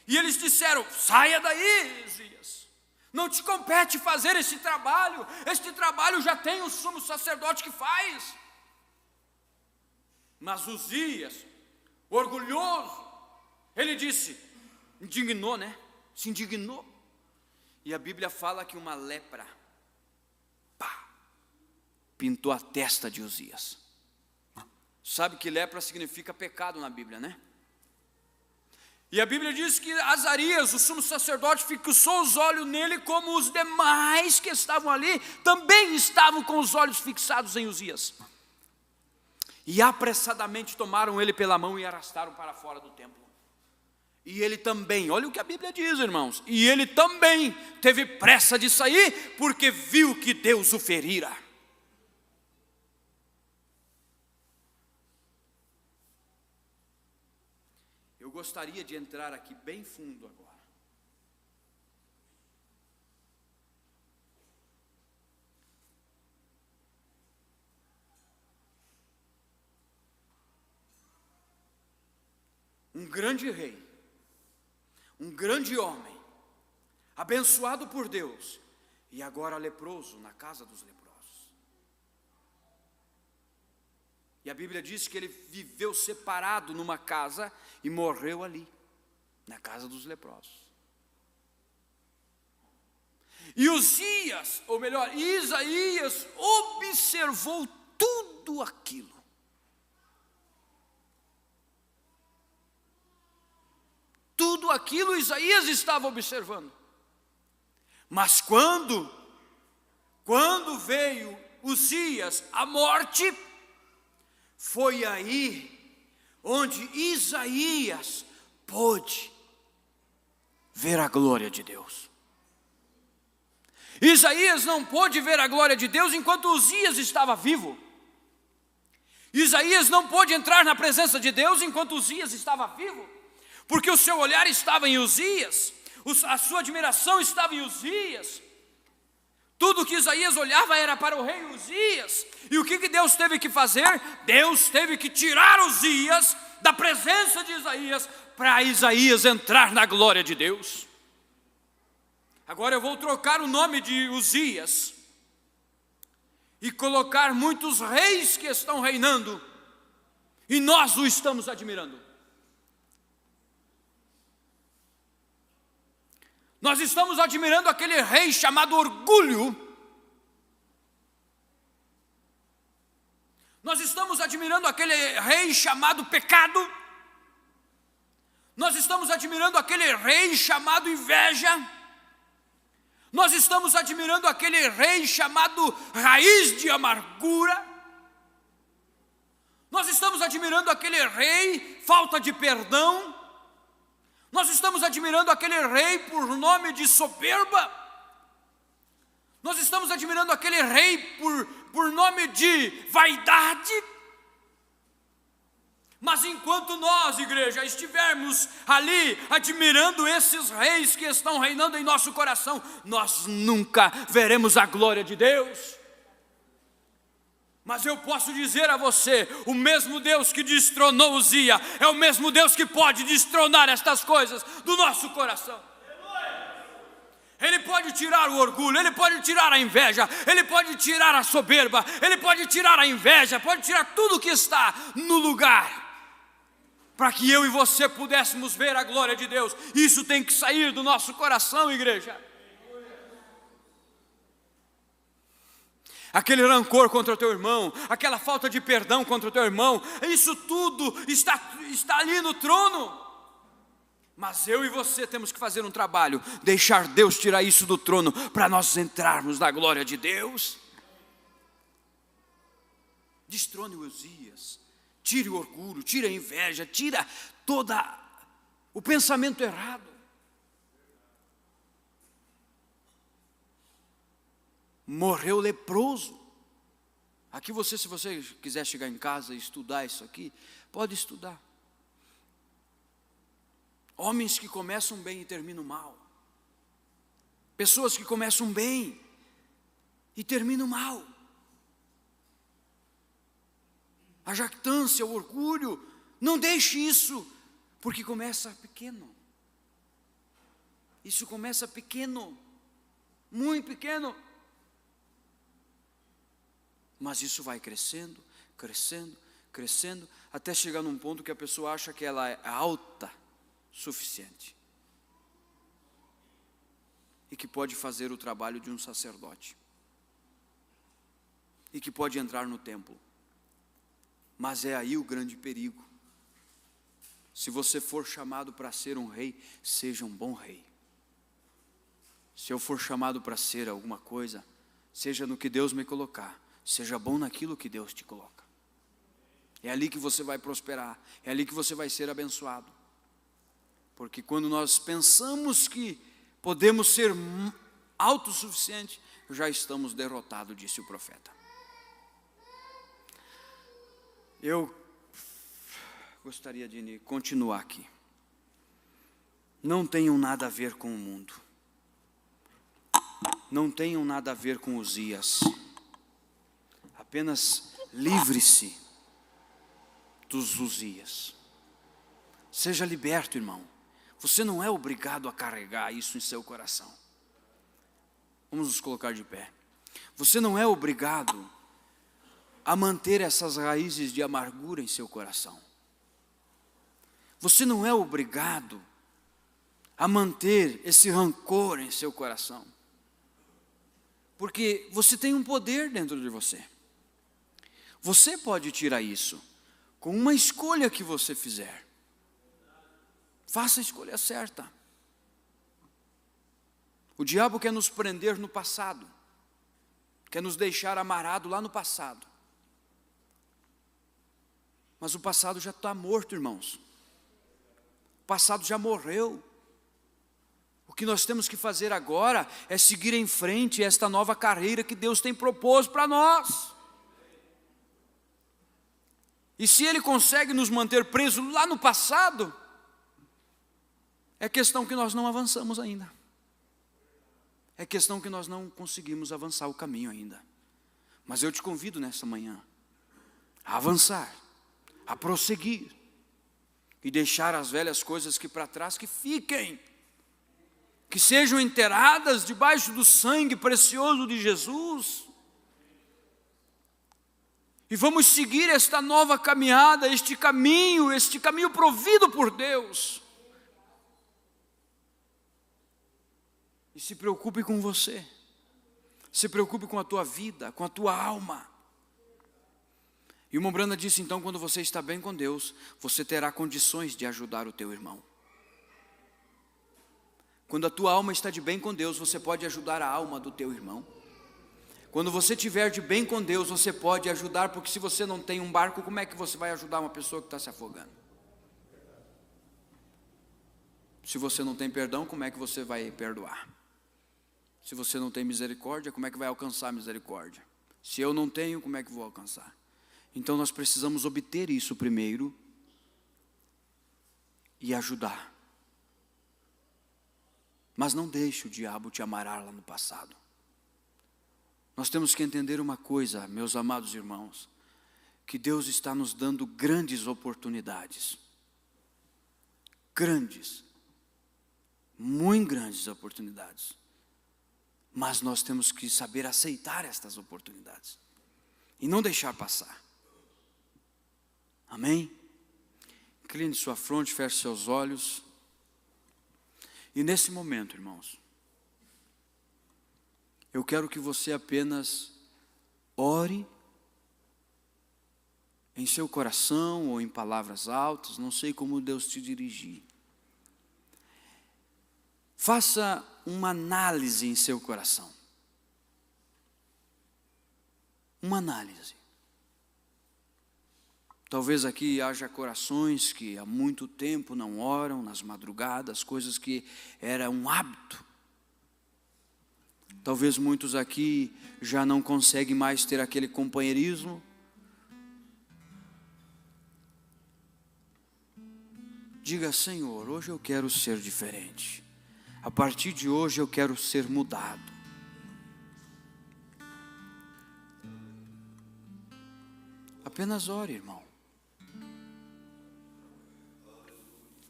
e eles disseram: saia daí, Uzias, não te compete fazer esse trabalho já tem o sumo sacerdote que faz. Mas Uzias, orgulhoso, ele disse, indignou, se indignou, e a Bíblia fala que uma lepra, pintou a testa de Uzias. Sabe que lepra significa pecado na Bíblia, E a Bíblia diz que Azarias, o sumo sacerdote, fixou os olhos nele, como os demais que estavam ali também estavam com os olhos fixados em Uzias. E apressadamente tomaram ele pela mão e arrastaram para fora do templo. E ele também, olha o que a Bíblia diz, irmãos, e ele também teve pressa de sair, porque viu que Deus o ferira. Eu gostaria de entrar aqui bem fundo agora. Um grande rei, um grande homem, abençoado por Deus, e agora leproso na casa dos leprosos. E a Bíblia diz que ele viveu separado numa casa e morreu ali, na casa dos leprosos. E Uzias, ou melhor, Isaías, observou tudo aquilo. Tudo aquilo Isaías estava observando. Mas quando veio Uzias a morte, foi aí onde Isaías pôde ver a glória de Deus. Isaías não pôde ver a glória de Deus enquanto Uzias estava vivo. Isaías não pôde entrar na presença de Deus enquanto Uzias estava vivo, porque o seu olhar estava em Uzias, a sua admiração estava em Uzias. Tudo que Isaías olhava era para o rei Uzias. E o que Deus teve que fazer? Deus teve que tirar Uzias da presença de Isaías, para Isaías entrar na glória de Deus. Agora eu vou trocar o nome de Uzias e colocar muitos reis que estão reinando, e nós o estamos admirando. Nós estamos admirando aquele rei chamado orgulho. Nós estamos admirando aquele rei chamado pecado. Nós estamos admirando aquele rei chamado inveja. Nós estamos admirando aquele rei chamado raiz de amargura. Nós estamos admirando aquele rei falta de perdão. Nós estamos admirando aquele rei por nome de soberba. Nós estamos admirando aquele rei por nome de vaidade. Mas enquanto nós, igreja, estivermos ali admirando esses reis que estão reinando em nosso coração, nós nunca veremos a glória de Deus. Mas eu posso dizer a você, o mesmo Deus que destronou Uzia é o mesmo Deus que pode destronar estas coisas do nosso coração. Ele pode tirar o orgulho, Ele pode tirar a inveja, Ele pode tirar a soberba, Ele pode tirar a inveja, pode tirar tudo que está no lugar, para que eu e você pudéssemos ver a glória de Deus. Isso tem que sair do nosso coração, igreja. Aquele rancor contra o teu irmão, aquela falta de perdão contra o teu irmão, isso tudo está ali no trono. Mas eu e você temos que fazer um trabalho, deixar Deus tirar isso do trono, para nós entrarmos na glória de Deus. Destrone o Uzias, tire o orgulho, tire a inveja, tira todo o pensamento errado. Morreu leproso. Aqui você, se você quiser chegar em casa e estudar isso aqui, pode estudar. Homens que começam bem e terminam mal. Pessoas que começam bem e terminam mal. A jactância, o orgulho, não deixe isso, porque começa pequeno. Isso começa pequeno, muito pequeno. Mas isso vai crescendo, crescendo, crescendo, até chegar num ponto que a pessoa acha que ela é alta o suficiente. E que pode fazer o trabalho de um sacerdote. E que pode entrar no templo. Mas é aí o grande perigo. Se você for chamado para ser um rei, seja um bom rei. Se eu for chamado para ser alguma coisa, seja no que Deus me colocar, seja bom naquilo que Deus te coloca. É ali que você vai prosperar, é ali que você vai ser abençoado. Porque quando nós pensamos que podemos ser autossuficientes, já estamos derrotados, disse o profeta. Eu gostaria de continuar aqui. Não tenham nada a ver com o mundo. Não tenham nada a ver com Uzias. Apenas livre-se dos Uzias. Seja liberto, irmão. Você não é obrigado a carregar isso em seu coração. Vamos nos colocar de pé. Você não é obrigado a manter essas raízes de amargura em seu coração. Você não é obrigado a manter esse rancor em seu coração. Porque você tem um poder dentro de você. Você pode tirar isso com uma escolha que você fizer. Faça a escolha certa. O diabo quer nos prender no passado. Quer nos deixar amarrado lá no passado. Mas o passado já está morto, irmãos. O passado já morreu. O que nós temos que fazer agora é seguir em frente esta nova carreira que Deus tem proposto para nós. E se Ele consegue nos manter presos lá no passado, é questão que nós não avançamos ainda. É questão que nós não conseguimos avançar o caminho ainda. Mas eu te convido nessa manhã a avançar, a prosseguir e deixar as velhas coisas que para trás que fiquem, que sejam enterradas debaixo do sangue precioso de Jesus. E vamos seguir esta nova caminhada, este caminho provido por Deus. E se preocupe com você. Se preocupe com a tua vida, com a tua alma. E o Mombrana disse, então, quando você está bem com Deus, você terá condições de ajudar o teu irmão. Quando a tua alma está de bem com Deus, você pode ajudar a alma do teu irmão. Quando você estiver de bem com Deus, você pode ajudar, porque se você não tem um barco, como é que você vai ajudar uma pessoa que está se afogando? Se você não tem perdão, como é que você vai perdoar? Se você não tem misericórdia, como é que vai alcançar a misericórdia? Se eu não tenho, como é que vou alcançar? Então nós precisamos obter isso primeiro e ajudar. Mas não deixe o diabo te amarrar lá no passado. Nós temos que entender uma coisa, meus amados irmãos, que Deus está nos dando grandes oportunidades. Grandes, muito grandes oportunidades. Mas nós temos que saber aceitar estas oportunidades e não deixar passar. Amém? Incline sua fronte, feche seus olhos. E nesse momento, irmãos, eu quero que você apenas ore em seu coração ou em palavras altas, não sei como Deus te dirigir. Faça uma análise em seu coração. Uma análise. Talvez aqui haja corações que há muito tempo não oram nas madrugadas, coisas que era um hábito. Talvez muitos aqui já não conseguem mais ter aquele companheirismo. Diga: Senhor, hoje eu quero ser diferente. A partir de hoje eu quero ser mudado. Apenas ore, irmão.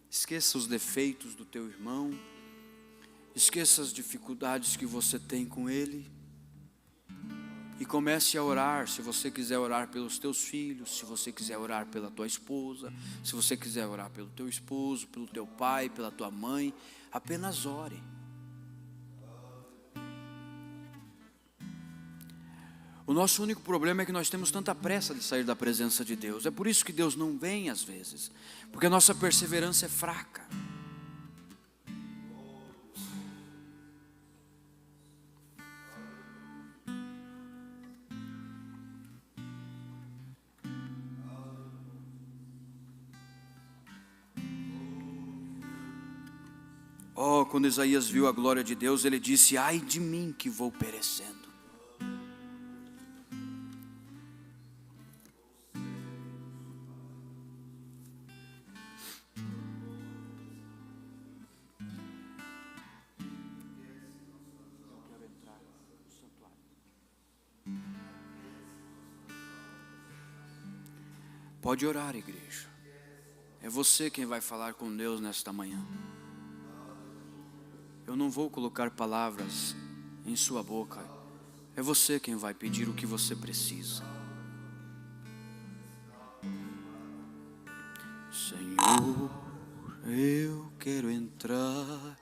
Esqueça os defeitos do teu irmão. Esqueça as dificuldades que você tem com ele. E comece a orar, se você quiser orar pelos teus filhos, se você quiser orar pela tua esposa, se você quiser orar pelo teu esposo, pelo teu pai, pela tua mãe, apenas ore. O nosso único problema é que nós temos tanta pressa de sair da presença de Deus. É por isso que Deus não vem às vezes, porque a nossa perseverança é fraca. Oh, quando Isaías viu a glória de Deus, ele disse: ai de mim que vou perecendo. Pode orar, igreja. É você quem vai falar com Deus nesta manhã. Eu não vou colocar palavras em sua boca. É você quem vai pedir o que você precisa. Senhor, eu quero entrar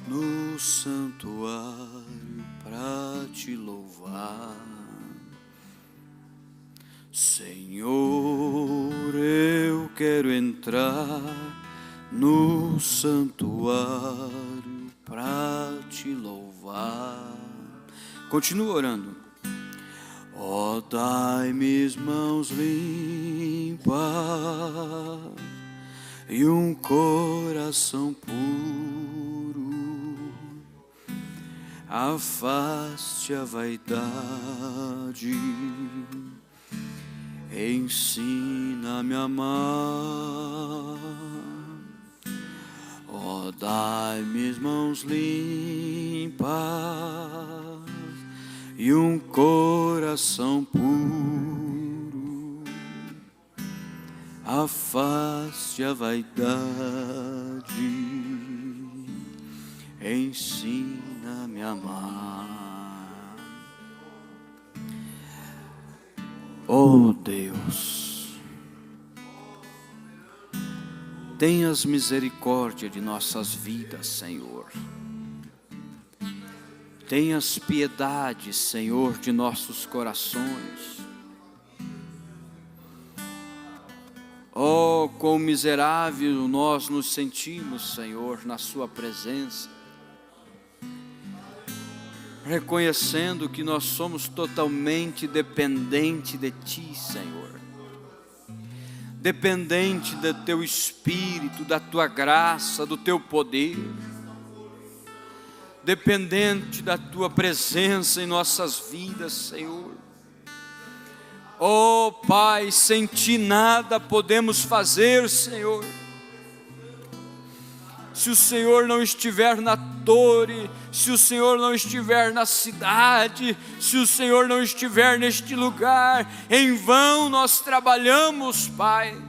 no santuário para te louvar. Senhor, eu quero entrar no santuário para te louvar. Continua orando. Ó, dai-me mãos limpas e um coração puro. Afaste a vaidade, ensina-me a amar. Ó, dai-me mãos limpas e um coração puro. Afaste a vaidade, ensina-me a amar. Oh Deus, tenhas misericórdia de nossas vidas, Senhor. Tenhas piedade, Senhor, de nossos corações. Oh, quão miserável nós nos sentimos, Senhor, na sua presença. Reconhecendo que nós somos totalmente dependentes de Ti, Senhor. Dependente do Teu Espírito, da Tua graça, do Teu poder. Dependente da Tua presença em nossas vidas, Senhor. Oh Pai, sem Ti nada podemos fazer, Senhor. se o Senhor não estiver na torre, se o Senhor não estiver na cidade, se o Senhor não estiver neste lugar, em vão nós trabalhamos, Pai.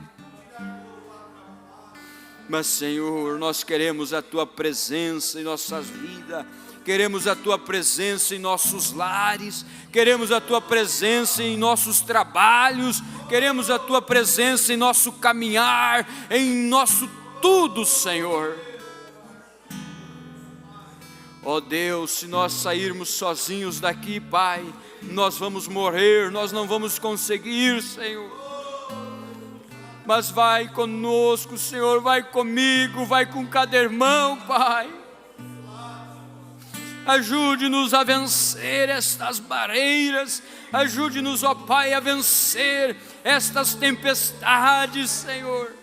Mas, Senhor, nós queremos a Tua presença em nossas vidas, queremos a Tua presença em nossos lares, queremos a Tua presença em nossos trabalhos, queremos a Tua presença em nosso caminhar, em nosso tudo, Senhor. Ó Deus, se nós sairmos sozinhos daqui, Pai, nós vamos morrer, nós não vamos conseguir, Senhor. Mas vai conosco, Senhor, vai comigo, vai com cada irmão, Pai. Ajude-nos a vencer estas barreiras, ajude-nos, ó Pai, a vencer estas tempestades, Senhor.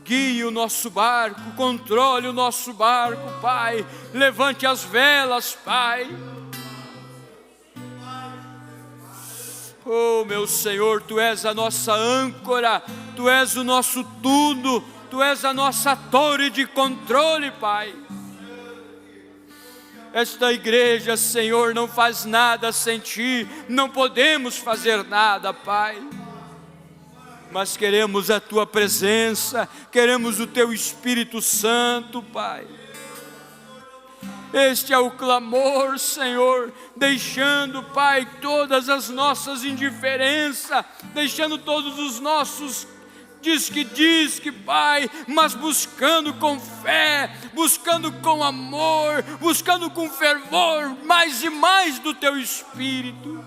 Guie o nosso barco, controle o nosso barco, Pai. Levante as velas, Pai. Oh, meu Senhor, Tu és a nossa âncora, Tu és o nosso tudo, Tu és a nossa torre de controle, Pai. Esta igreja, Senhor, não faz nada sem Ti, não podemos fazer nada, Pai. Mas queremos a Tua presença, queremos o Teu Espírito Santo, Pai. Este é o clamor, Senhor, deixando, Pai, todas as nossas indiferenças, deixando todos os nossos diz que, Pai, mas buscando com fé, buscando com amor, buscando com fervor, mais e mais do Teu Espírito.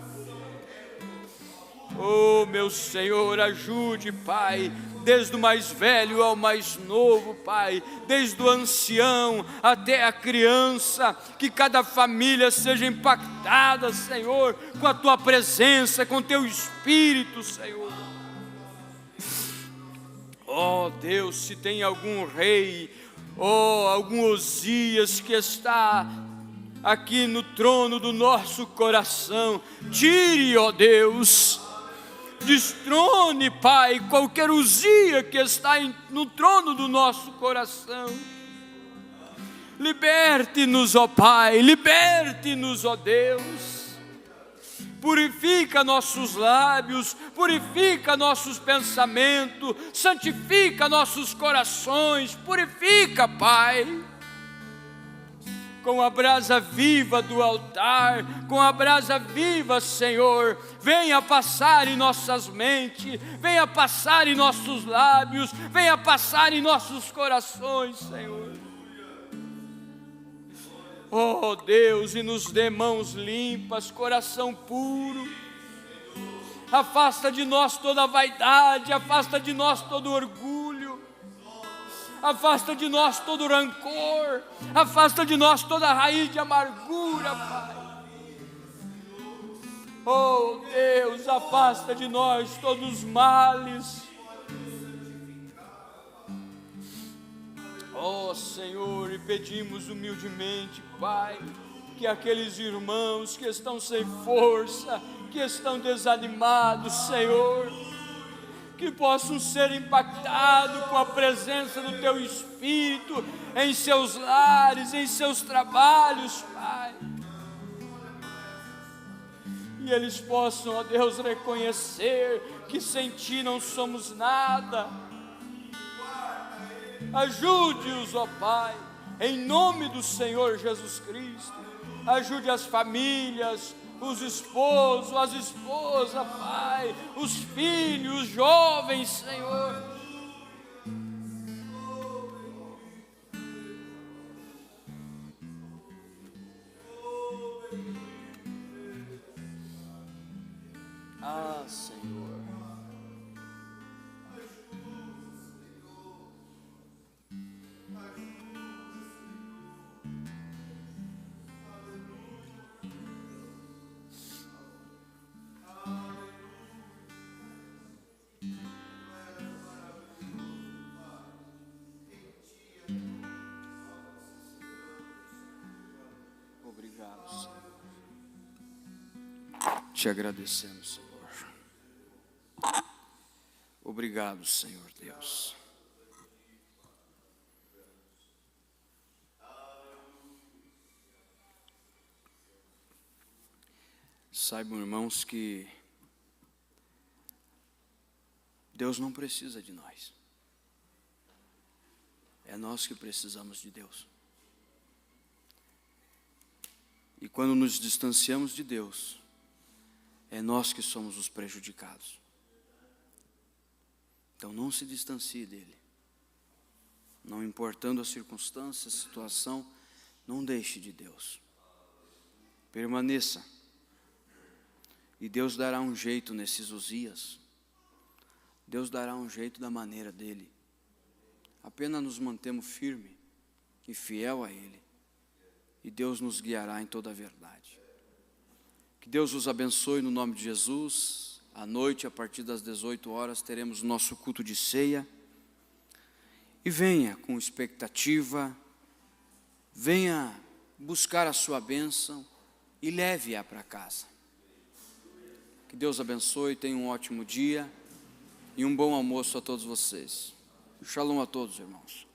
Oh, meu Senhor, ajude, Pai, desde o mais velho ao mais novo, Pai, desde o ancião até a criança, que cada família seja impactada, Senhor, com a Tua presença, com Teu Espírito, Senhor. Oh Deus, se tem algum rei, algum Osias que está aqui no trono do nosso coração, tire, ó Deus, destrone, Pai, qualquer Uzias que está no trono do nosso coração. Liberte-nos, ó Pai, liberte-nos, ó Deus. Purifica nossos lábios, purifica nossos pensamentos, santifica nossos corações, purifica, Pai. Com a brasa viva do altar, com a brasa viva, Senhor, venha passar em nossas mentes, venha passar em nossos lábios, venha passar em nossos corações, Senhor. Oh Deus, e nos dê mãos limpas, coração puro. Afasta de nós toda a vaidade, afasta de nós todo orgulho, afasta de nós todo rancor, afasta de nós toda raiz de amargura, Pai. Oh Deus, afasta de nós todos os males. Oh Senhor, e pedimos humildemente, Pai, que aqueles irmãos que estão sem força, que estão desanimados, Senhor, que possam ser impactados com a presença do Teu Espírito em seus lares, em seus trabalhos, Pai. E eles possam, ó Deus, reconhecer que sem Ti não somos nada. Ajude-os, ó Pai, em nome do Senhor Jesus Cristo. Ajude as famílias, os esposos, as esposas, Pai, os filhos, os jovens, Senhor. Ah, Senhor. Obrigado, Senhor. Te agradecemos, Senhor. Obrigado, Senhor Deus. Saibam, irmãos, que Deus não precisa de nós. É nós que precisamos de Deus. E quando nos distanciamos de Deus, é nós que somos os prejudicados. Então não se distancie dele. Não importando a circunstância, a situação, não deixe de Deus. Permaneça. E Deus dará um jeito nesses Uzias. Deus dará um jeito da maneira dele. Apenas nos mantemos firme e fiel a ele. E Deus nos guiará em toda a verdade. Que Deus os abençoe no nome de Jesus. À noite, a partir das 18 horas, teremos nosso culto de ceia. E venha com expectativa, venha buscar a sua bênção e leve-a para casa. Que Deus abençoe, tenha um ótimo dia e um bom almoço a todos vocês. Shalom a todos, irmãos.